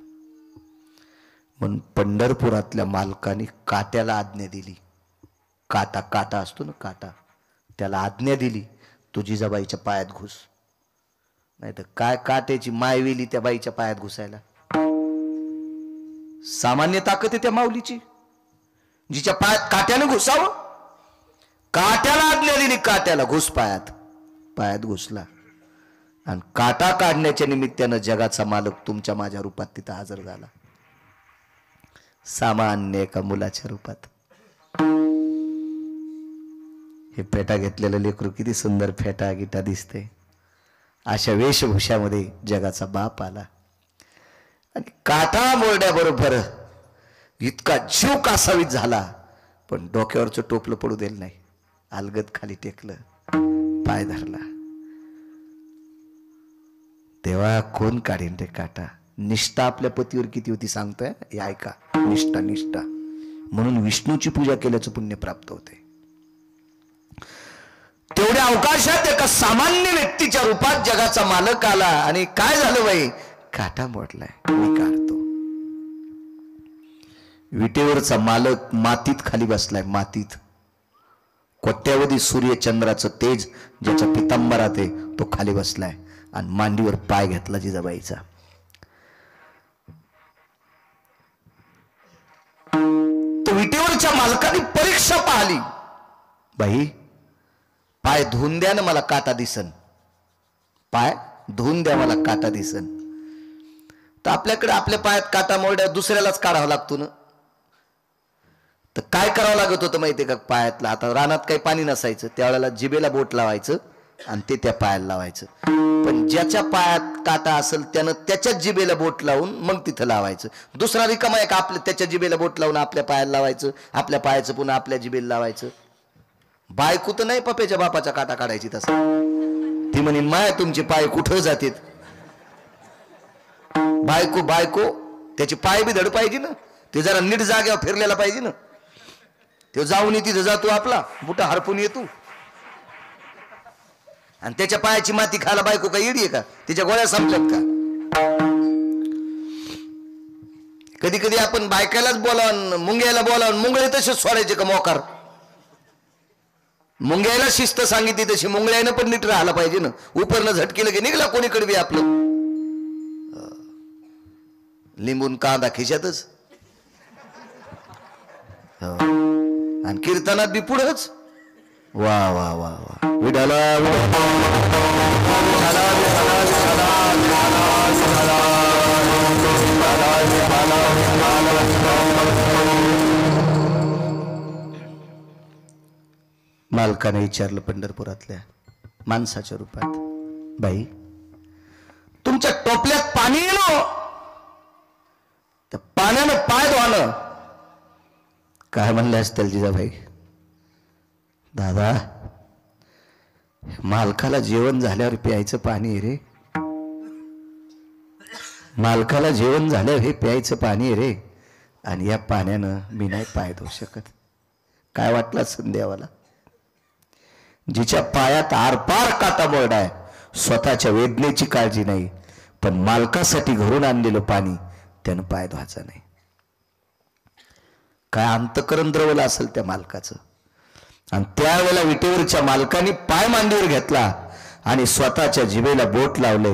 म्हणून पंढरपुरातल्या मालकाने काट्याला आज्ञा दिली. काटा असतो ना, काटा, त्याला आज्ञा दिली, तू जिजाबाईच्या पायात घुस. नाही तर काय काट्याची मायवेली त्या बाईच्या पायात घुसायला. सामान्य ताकद आहे त्या माऊलीची, जिच्या पायात काट्याने घुसावं. काट्याला आज्ञा दिली, काट्याला घुस पायात. पायात घुसला आणि काटा काढण्याच्या निमित्तानं जगाचा मालक तुमच्या माझ्या रूपात तिथं हजर झाला. सामान्य एका मुलाच्या रूपात. हे फेटा घेतलेलं लेकरू किती सुंदर फेटा गिटा दिसते. अशा वेशभूषामध्ये जगाचा बाप आला आणि काटा मोरड्याबरोबर इतका जीव कासावीत झाला, पण डोक्यावरचं टोपलं पडू दिलं नाही. अलगद खाली टेकलं, पाय धरला. तेव्हा कोण काढीन रे काटा? निष्ठा आपल्या पतीवर किती होती सांगतोय हे ऐका. निष्ठा, निष्ठा. म्हणून विष्णूची पूजा केल्याचं पुण्य प्राप्त होते. तेवढ्या अवकाशात एका सामान्य व्यक्तीच्या रूपात जगाचा मालक आला आणि काय झालं बाई? काटा मोडलाय, मी काढतो. विटेवरचा मालक मातीत खाली बसलाय, मातीत. कोट्यावधी सूर्यचंद्राचं तेज ज्याच्या पितांबरात आहे तो खाली बसलाय आणि मांडीवर पाय घेतला जिजाबाईचा. तो विटेवरच्या मालकाने परीक्षा पाहिली. बाई, पाय धुवून द्या ना, मला काटा दिसन. पाय धुवून द्या, मला काटा दिसन. तर आपल्याकडे आपल्या पायात काटा मोरड्या दुसऱ्यालाच काढावा लागतो ना. तर काय करावं लागत होतं माहितीये का? पायातला, आता रानात काही पाणी नसायचं, त्यावेळेला जिभेला बोट लावायचं आणि ते त्या पायाला लावायचं. पण ज्याच्या पायात काटा असेल त्यानं त्याच्याच जिभेला बोट लावून मग तिथं लावायचं. दुसरा रिकामा आहे का आपल्या त्याच्या जिभेला बोट लावून आपल्या पायाला लावायचं, आपल्या पायाचं पुन्हा आपल्या जिभेला लावायचं. बायको तर नाही पप्याच्या बापाचा काटा काढायची तसा. ती म्हणे माय तुमचे पाय कुठं जातील. बायको त्याचे पाय बी धड पाहिजे ना, ते जरा नीट जाग्यावर फिरलेला पाहिजे ना. तो जाऊन ये तिथं जातो आपला बुटा हरपून येतो आणि त्याच्या पायाची माती खायला बायको का येडी आहे का? तिच्या गोळ्या संपल्यात का? कधी कधी आपण बायकालाच बोलावून मुंग्याला बोलावून मुंगळे तसेच सोडायचे का मोकार? मुंग्याला शिस्त सांगितली तशी मुंगळ्यानं पण नीट राहायला पाहिजे ना. उपरनं झटकेलं की निघला कोणीकडे बी आपलं. लिंबून कांदा खिशातच आणि कीर्तनात बी पुढंच. वा वा वा वा. विडाला मालकाने विचारलं पंढरपुरातल्या माणसाच्या रूपात, बाई तुमच्या टोपल्यात पाणी येलो, त्या पाण्यानं पाय धुवालं. काय म्हणले असतील जिजाबाई? दादा, मालकाला जेवण झाल्यावर प्यायचं पाणी आहे रे. मालकाला जेवण झाल्यावर हे प्यायचं पाणी आहे रे. आणि या पाण्यानं मी नाही पाय धुवू शकत. काय वाटलं संध्यावाला? जिच्या पायात आरपार काटा मोरडाय, स्वतःच्या वेदनेची काळजी नाही, पण मालकासाठी घरून आणलेलं पाणी त्यानं पाय धुवायचा नाही. काय अंतकरण द्रवलं असेल त्या मालकाचं. आणि त्यावेळेला विटेवरच्या मालकाने पाय मांडीवर घेतला आणि स्वतःच्या जिभेला बोट लावले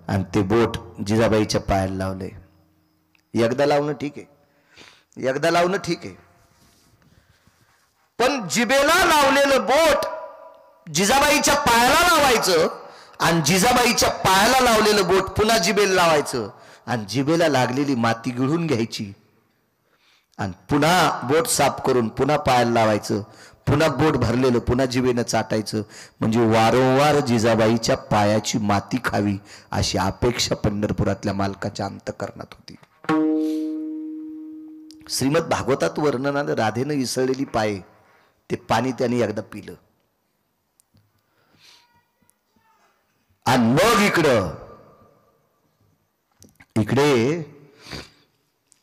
आणि ते बोट जिजाबाईच्या पायाला लावले. एकदा लावणं ठीक आहे, एकदा लावणं ठीक आहे, पण जिभेला लावलेलं बोट जिजाबाईच्या पायाला लावायचं आणि जिजाबाईच्या पायाला लावलेलं बोट पुन्हा जिभेला लावायचं आणि जिभेला लागलेली माती गिळून घ्यायची आणि पुन्हा बोट साफ करून पुन्हा पायाला लावायचं, पुन्हा बोट भरलेलं पुन्हा जिभेनं चाटायचं. म्हणजे वारंवार जिजाबाईच्या पायाची माती खावी अशी अपेक्षा पंढरपुरातल्या मालकाच्या अंतकरणात होती. श्रीमद भागवतात वर्णन आलं, राधेनं इसळलेली पाय, ते पाणी त्याने एकदा पिलं. आणि मग इकडे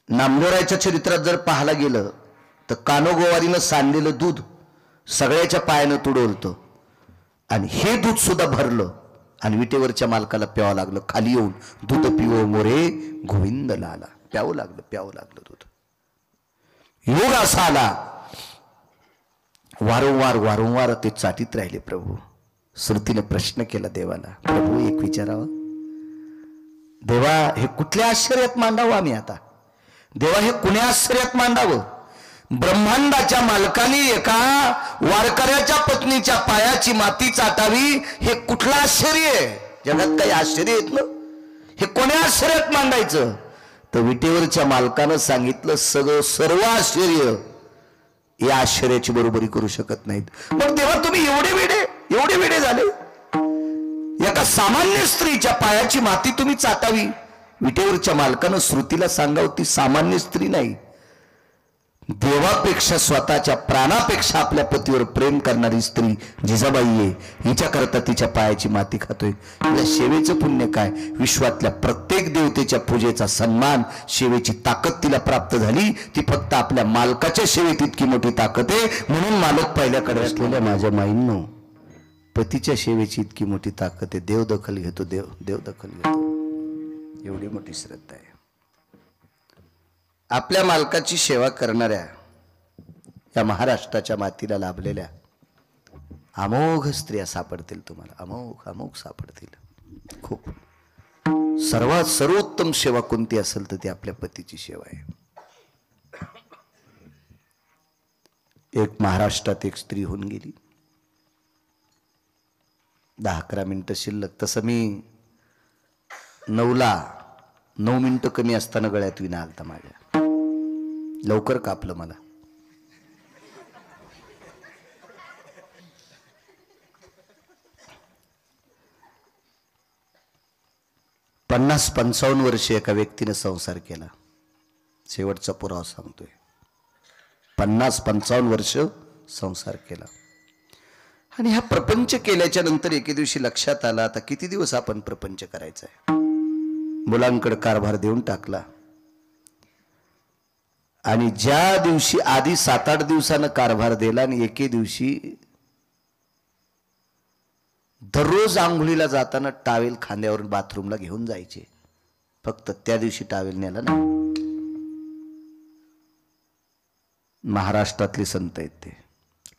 नामदेवरायच्या चरित्रात जर पाहायला गेलं तर कानोगोवारीनं सांडलेलं दूध सगळ्याच्या पायानं तुडवलं आणि हे दूध सुद्धा भरलं आणि विटेवरच्या मालकाला प्यावं लागलं. खाली येऊन दूध पिवो मोरे गोविंद लाला, प्यावं लागलं दूध. योग असा आला, वारंवार ते चाटीत राहिले. प्रभू श्रुतीने प्रश्न केला देवाला, प्रभू एक विचारावं, देवा हे कुठल्या आश्चर्यात मांडावं आम्ही आता? देवा हे कुण्या आश्चर्यात मांडावं? ब्रह्मांडाच्या मालकाने एका वारकऱ्याच्या पत्नीच्या पायाची माती चाटावी, हे कुठलं आश्चर्य आहे? जगात काही आश्चर्य येत ना, हे कोण्या आश्चर्यात मांडायचं? तर विटेवरच्या मालकानं सांगितलं, सर्व आश्चर्य या आश्चर्याची बरोबरी करू शकत नाहीत. मग तेव्हा तुम्ही एवढे वेडे झाले? एका सामान्य स्त्रीच्या पायाची माती तुम्ही चाटावी? विटेवरच्या मालकानं श्रुतीला सांगावं, ती सामान्य स्त्री नाही, देवापेक्षा स्वतःच्या प्राणापेक्षा आपल्या पतीवर प्रेम करणारी स्त्री जिजाबाई आहे. हिच्याकरता तिच्या पायाची माती खातोय. या सेवेचं पुण्य काय? विश्वातल्या प्रत्येक देवतेच्या पूजेचा सन्मान, सेवेची ताकद तिला प्राप्त झाली. ती फक्त आपल्या मालकाच्या सेवेत इतकी मोठी ताकद आहे. म्हणून मालक पहिल्याकडे असलेल्या माझ्या माईंनो, पतीच्या सेवेची इतकी मोठी ताकद आहे. देव दखल घेतो, देव दखल घेतो. एवढी मोठी श्रद्धा आहे. आपल्या मालकाची सेवा करणाऱ्या या महाराष्ट्राच्या मातीला लाभलेल्या अमोघ स्त्रिया सापडतील तुम्हाला, अमोघ सापडतील. खूप सर्वोत्तम सेवा कोणती असेल तर ती आपल्या पतीची सेवा आहे. एक महाराष्ट्रात एक स्त्री होऊन गेली. 10-11 मिनिटं शिल्लक. तसं मी 9 मिनिटं कमी असताना गळ्यात विना आलता माझ्या. लवकर कापलं मला. पन्नास 55 वर्षे एका व्यक्तीने संसार केला. शेवटचा पुरावा सांगतोय. 50-55 वर्ष संसार केला आणि हा प्रपंच केल्याच्या नंतर एके दिवशी लक्षात आला, आता किती दिवस आपण प्रपंच करायचा आहे. मुलांकडे कारभार देऊन टाकला आणि ज्या दिवशी आधी 7-8 दिवसानं कारभार दिला आणि एके दिवशी दररोज आंघोळीला जाताना टावेल खांद्यावरून बाथरूमला घेऊन जायचे. फक्त त्या दिवशी टावेल नेला नाही. महाराष्ट्रातले संत आहेत ते.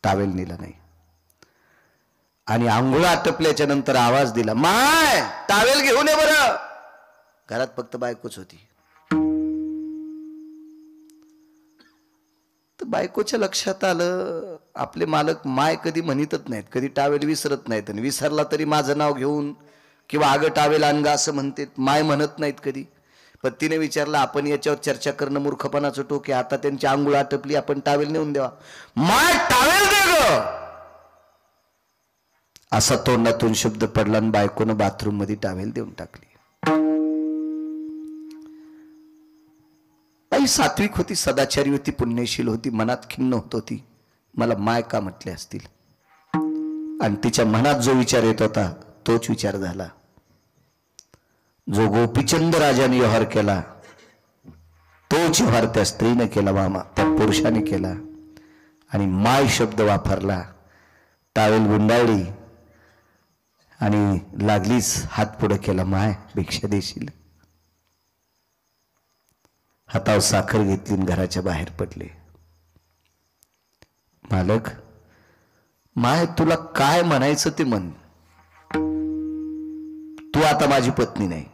टावेल नेला नाही आणि आंघोळ आटपल्याच्या नंतर आवाज दिला, माय टावेल घेऊन ये बरं. घरात फक्त बायकोच होती. तर बायकोच्या लक्षात आलं, आपले मालक माय कधी म्हणतच नाहीत, कधी टावेल विसरत नाहीत. आणि विसरला तरी माझं नाव घेऊन किंवा आग टावेल आणगा असं म्हणते, माय म्हणत नाहीत कधी. पण तिने विचारलं, आपण याच्यावर चर्चा करणं मूर्खपणाचं टोक आहे. आता त्यांची आंघोळ आटपली, आपण टावेल नेऊन द्यावा. माय टावेल दे ग, असा तोंडातून शब्द पडला आणि बायकोनं बाथरूम मध्ये टावेल देऊन टाकली. बाई सात्विक होती, सदाचारी होती, पुण्यशील होती, मनात खिन्न होत होती, मला माय का म्हटले असतील. आणि तिच्या मनात जो विचार येत होता तोच विचार झाला. जो गोपीचंद राजाने व्यवहार केला तोच व्यवहार त्या स्त्रीने केला, मामा त्या पुरुषाने केला. आणि माय शब्द वापरला. टावेल गुंडाळली आणि लागलीच हात पुढे केला, माय भिक्षा देशील. हातावर साखर घेतली आणि घराच्या बाहेर पडले. मालक, माय तुला काय म्हणायचं ते म्हण, तू आता माझी पत्नी नाही.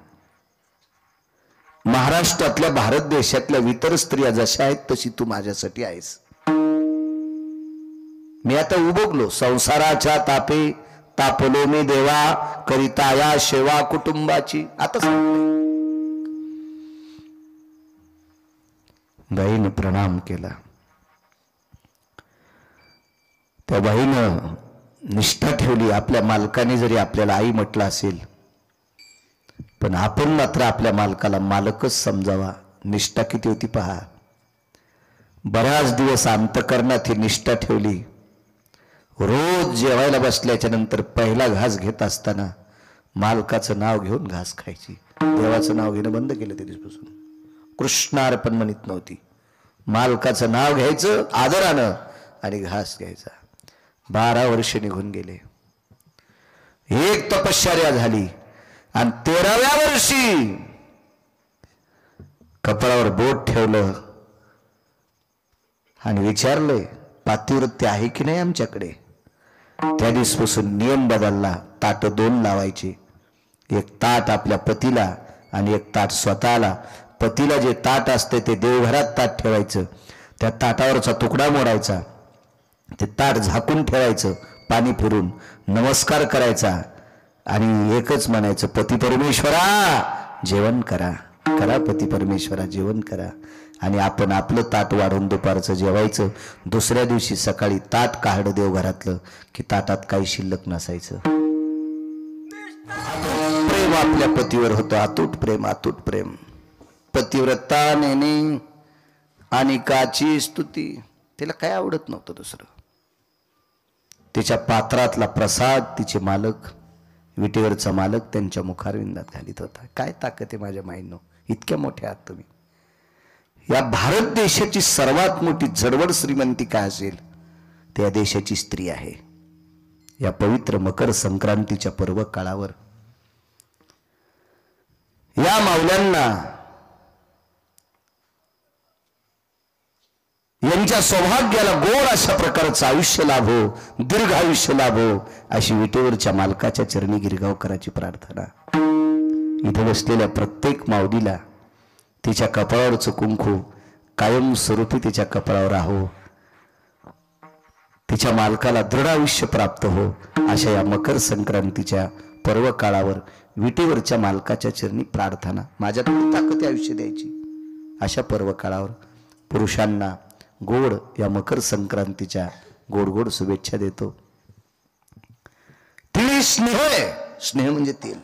महाराष्ट्रातल्या, भारत देशातल्या इतर स्त्रिया जशा आहेत तशी तू माझ्यासाठी आहेस. मी आता उबगलो, संसाराच्या तापे तापलो मी देवा, करिता या सेवा कुटुंबाची. आता बाईने प्रणाम केला. त्या बाईनं निष्ठा ठेवली. आपल्या मालकाने जरी आपल्याला आई म्हटलं असेल, पण आपण मात्र आपल्या मालकाला मालकच समजावा. निष्ठा किती होती पहा. बराच दिवस अंतकरणात ही निष्ठा ठेवली. रोज जेवायला बसल्याच्या नंतर पहिला घास घेत असताना मालकाचं नाव घेऊन घास खायची. देवाचं नाव घेणं बंद केलं त्या दिवसापासून. कृष्णार्पण म्हणत नव्हती, मालकाचं नाव घ्यायचं आदरानं आणि घास घ्यायचा. 12 वर्ष निघून गेले. एक तपश्चर्या झाली आणि 13व्या वर्षी कपाळावर बोट ठेवलं आणि विचारलंय पातिवृत्य आहे की नाही आमच्याकडे. त्या दिवसापासून नियम बदलला. ताट 2 लावायचे, एक ताट आपल्या पतीला आणि एक ताट स्वतःला. पतीला जे ताट असते ते देवघरात ताट ठेवायचं, त्या ताटावरचा तुकडा मोडायचा, ते ताट झाकून ठेवायचं, पाणी फिरून नमस्कार करायचा आणि एकच म्हणायचं पती परमेश्वरा जेवण करा, करा पती परमेश्वरा जेवण करा. आणि आपण आपलं ताट वाढून दुपारचं जेवायचं. दुसऱ्या दिवशी सकाळी ताट काढ देवघरातलं की ताटात काही शिल्लक नसायचं. प्रेम आपल्या पतीवर होतं, अतूट प्रेम, अतूट प्रेम. पतिव्रता नेने आणि काची स्तुती. तिला काय आवडत नव्हतं दुसरं. तिच्या पात्रातला प्रसाद तिचे मालक, विटेवरचा मालक त्यांच्या मुखारविंदात घालीत होता. काय ताकद आहे माझ्या माईंनो, इतक्या मोठ्या आहात तुम्ही. या भारत देशाची सर्वात मोठी जडवड श्रीमंती काय असेल ते या देशाची स्त्री आहे. या पवित्र मकर संक्रांतीच्या पर्व काळावर या माऊल्यांना यांच्या सौभाग्याला गोड अशा प्रकारचं आयुष्य लाभो, दीर्घ आयुष्य लाभो अशी विटेवरच्या मालकाच्या चरणी गिरगाव करायची प्रार्थना. इथं बसलेल्या प्रत्येक माऊलीला तिच्या कपाळावरचं कुंकू कायम स्वरूपी तिच्या कपाळावर राहो, तिच्या मालकाला दृढ आयुष्य प्राप्त हो अशा या मकर संक्रांतीच्या पर्व काळावर विटेवरच्या मालकाच्या चरणी प्रार्थना. माझ्यात ताकद आयुष्य द्यायची अशा पर्व काळावर पुरुषांना गोड या मकर संक्रांतीच्या गोड गोड शुभेच्छा देतो. तिळ स्नेह, स्नेह म्हणजे तेल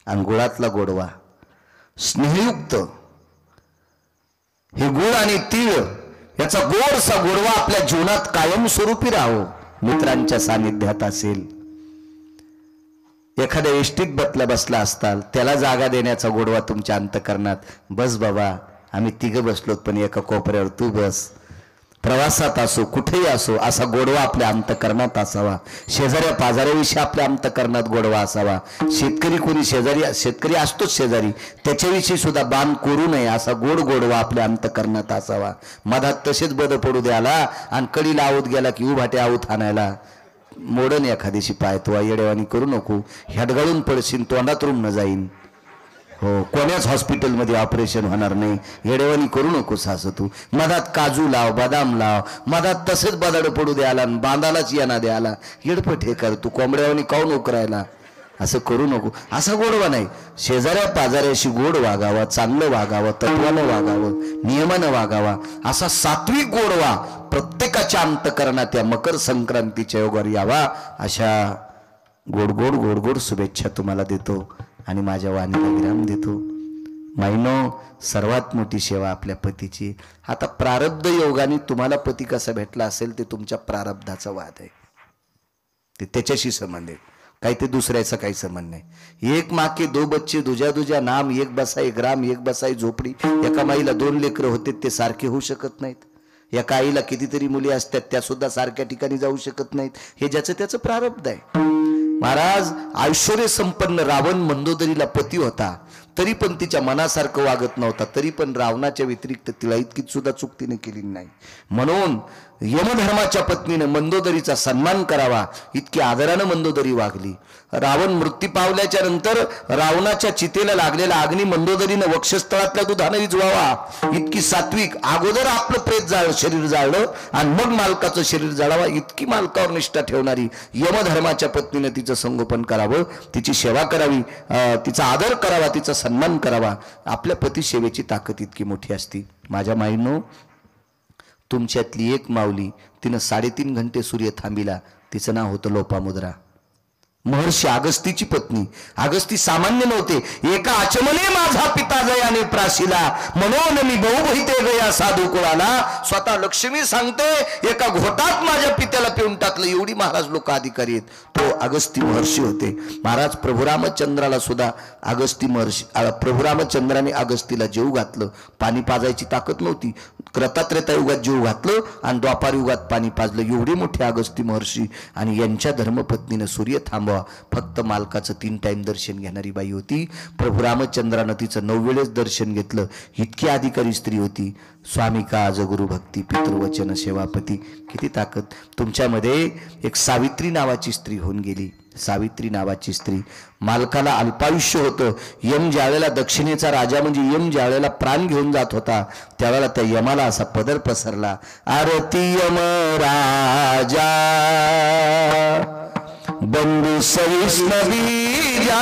आणि गुळातला गोडवा, स्नेहयुक्त हे गुळ आणि तीळ याचा गोडसा गोडवा आपल्या जीवनात कायमस्वरूपी राहो. मित्रांच्या सानिध्यात असेल, एखाद्या एष्टीत बसला असताल, त्याला जागा देण्याचा गोडवा तुमच्या अंतकरणात. बस बाबा आम्ही 3 बसलोत पण एका कोपऱ्यावर तू बस. प्रवासात असो कुठेही असो असा गोडवा आपल्या अंतकरणात असावा. शेजाऱ्या पाजाऱ्याविषयी आपल्या अंतकरणात गोडवा असावा. शेतकरी कोणी शेतकरी असतोच शेजारी, त्याच्याविषयी सुद्धा बाण करू नये असा गोड गोडवा आपल्या अंतकरणात असावा. मधात तसेच बद पडू द्याला आणि कडी लावत गेला की उभाटे आऊत आणायला. मोडन एखाद्याशी पाय तो येडेवानी करू नको, हेडगाळून पडशील, तोंडात रुम न जाईन. हो, कोण्याच हॉस्पिटलमध्ये ऑपरेशन होणार नाही. येडेवानी करू नकोस असं तू. मधात काजू लाव, बदाम लाव, मधात तसेच बदाड पडू द्याला आणि बांधालाच येणा द्याला. येडपट हे कर तू, कोंबड्यावानी काऊन उकरायला असं करू नको. असा गोडवा नाही. शेजाऱ्या पाजाऱ्याशी गोड वागावा, चांगलं वागावं, तत्वानं वागावं, नियमानं वागावा असा सात्विक गोडवा प्रत्येकाच्या अंतकरणात या मकर संक्रांतीच्या योगावर यावा अशा गोड गोड गोड गोड शुभेच्छा तुम्हाला देतो आणि माझ्या वाणीला विराम देतो. माईनो, सर्वात मोठी सेवा आपल्या पतीची. आता प्रारब्ध योगाने तुम्हाला पती कसा भेटला असेल ते तुमच्या प्रारब्धाचा वाद आहे, ते त्याच्याशी संबंध आहे. काही ते दुसऱ्याचा काही संबंध नाही. एक माँ के 2 बच्चे, दुजा दुजा नाम, एक बसाई ग्राम, एक बसाई झोपडी. एका माईला 2 लेकरं होते, ते सारखे होऊ शकत नाहीत. एका आईला कितीतरी मुली असतात, त्या सुद्धा सारख्या ठिकाणी जाऊ शकत नाहीत. हे ज्याचं त्याचं प्रारब्ध आहे. महाराज, ऐश्वर्य संपन्न रावण मंदोदरीला पती होता, तरी पण तिच्या मनासारखं वागत नव्हता. तरी पण रावणाच्या व्यतिरिक्त तिला इतकीच सुद्धा चूक तिने केली नाही. म्हणून यमधर्माच्या पत्नीने मंदोदरीचा सन्मान करावा इतकी आदरानं मंदोदरी वागली. रावण मृत्यू पावल्याच्या नंतर रावणाच्या चितेला लागलेला अग्नी मंदोदरीनं वक्षस्थळातल्या दुधानं विझवावा इतकी सात्विक. अगोदर आपलं प्रेत शरीर जाळलं आणि मग मालकाचं शरीर जाळावा इतकी मालकावर निष्ठा ठेवणारी यमधर्माच्या पत्नीने तिचं संगोपन करावं, तिची सेवा करावी, तिचा आदर करावा, तिचा सन्मान करावा. आपल्या पती सेवेची ताकद इतकी मोठी असती. माझ्या माईंनो, तुमच्यातली एक माऊली, तिनं 3.5 घंटे सूर्य थांबिला. तिचं नाव होतं लोपामुद्रा. महर्षी अगस्तीची पत्नी. अगस्ती सामान्य नव्हते. एका आचमने माझा पिता जयाने प्राशिला, म्हणून मी बहुबहिते गया साधू कुळाला. स्वतः लक्ष्मी सांगते, एका घोटात माझ्या पित्याला पिऊन टाकलं. एवढी महाराज लोक अधिकारी आहेत. तो अगस्ती महर्षी होते. महाराज प्रभू रामचंद्राला सुद्धा अगस्ती महर्षी, प्रभू रामचंद्राने अगस्तीला जेऊ घातलं. पाणी पाजायची ताकद नव्हती. क्रतात्रेता युगात जीव घातलं आणि द्वापार युगात पाणी पाजलं. एवढे मोठे अगस्ती महर्षी आणि यांच्या धर्मपत्नीनं सूर्य थांबवा फक्त मालकाचं 3 टाइम दर्शन घेणारी बाई होती. प्रभू रामचंद्रानं तिचं 9 वेळेस दर्शन घेतलं. इतकी अधिकारी स्त्री होती. स्वामी का आज गुरु भक्ती पितृवचन सेवापती. किती ताकद. तुमच्यामध्ये एक सावित्री नावाची स्त्री होऊन गेली. सावित्री नावाची स्त्री. मालकाला अल्पायुष्य होतं. यम ज्यावेळेला दक्षिणेचा राजा म्हणजे यम ज्यावेळेला प्राण घेऊन जात होता त्यावेळेला त्या यमाला असा पदर पसरला. आरती यम राजा बंधू सविष्णवीजा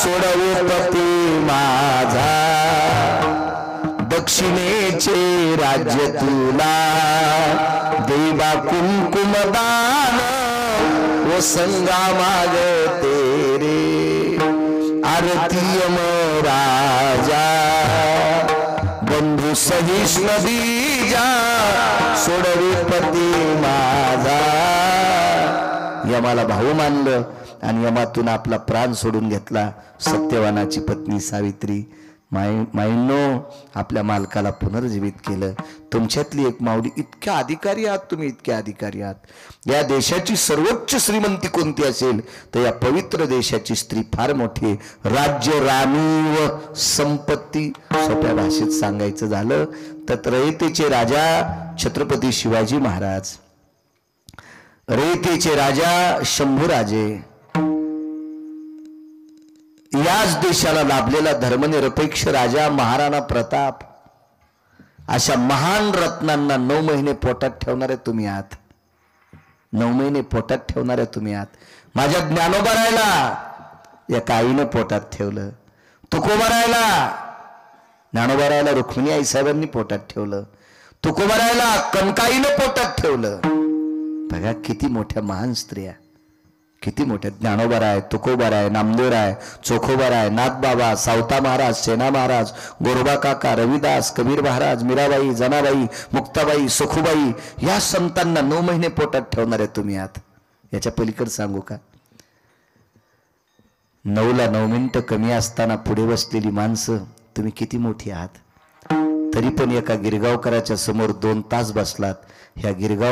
सोडवू पती माझा दक्षिणेचे राज्य तुला देवा कुंकुमदान वो संगा मागते रे. आरती यम राजा बंधू सहिष्णुदीजा सोडवी पती माझा. यमाला भाऊ मानलं आणि यमातून आपला प्राण सोडून घेतला सत्यवानाची पत्नी सावित्री. माईंनो आपल्या मालकाला पुनर्जीवित केलं. तुमच्यातली एक माऊली. इतक्या अधिकारी आहात तुम्ही, इतक्या अधिकारी आहात. या देशाची सर्वोच्च श्रीमंती कोणती असेल तर या पवित्र देशाची स्त्री फार मोठी. राज्य राणी व संपत्ती. सोप्या भाषेत सांगायचं झालं तर रयतेचे राजा छत्रपती शिवाजी महाराज, रयतेचे राजा शंभूराजे, याच देशाला लाभलेला धर्मनिरपेक्ष राजा महाराणा प्रताप, अशा महान रत्नांना 9 महिने पोटात ठेवणारे तुम्ही आहात. 9 महिने पोटात ठेवणारे तुम्ही आहात. माझ्या ज्ञानोबरायला एका आईनं पोटात ठेवलं. तुकोबरायला, ज्ञानोबरायला रुक्मिणी आई साहेबांनी पोटात ठेवलं. तुकोबरायला कनकाईनं पोटात ठेवलं. बघा किती मोठ्या महान स्त्रिया, किती मोठ्या. ज्ञानोबराय, तुकोबराय, नामदेवराय, चोखोबराय, नाथबाबा, सावता महाराज, सेना महाराज, गोरबा काका, रविदास, कबीर महाराज, मीराबाई, जनाबाई, मुक्ताबाई, सुखुबाई, या संतांना 9 महिने पोटात ठेवणारे तुम्ही आहात. याच्या पलीकडे सांगू का? 9ला 9 मिनिटं कमी असताना पुढे बसलेली माणसं तुम्ही किती मोठी आहात. तरी पण एका गिरगावकराच्या समोर 2 तास बसलात. ह्या गिरगाव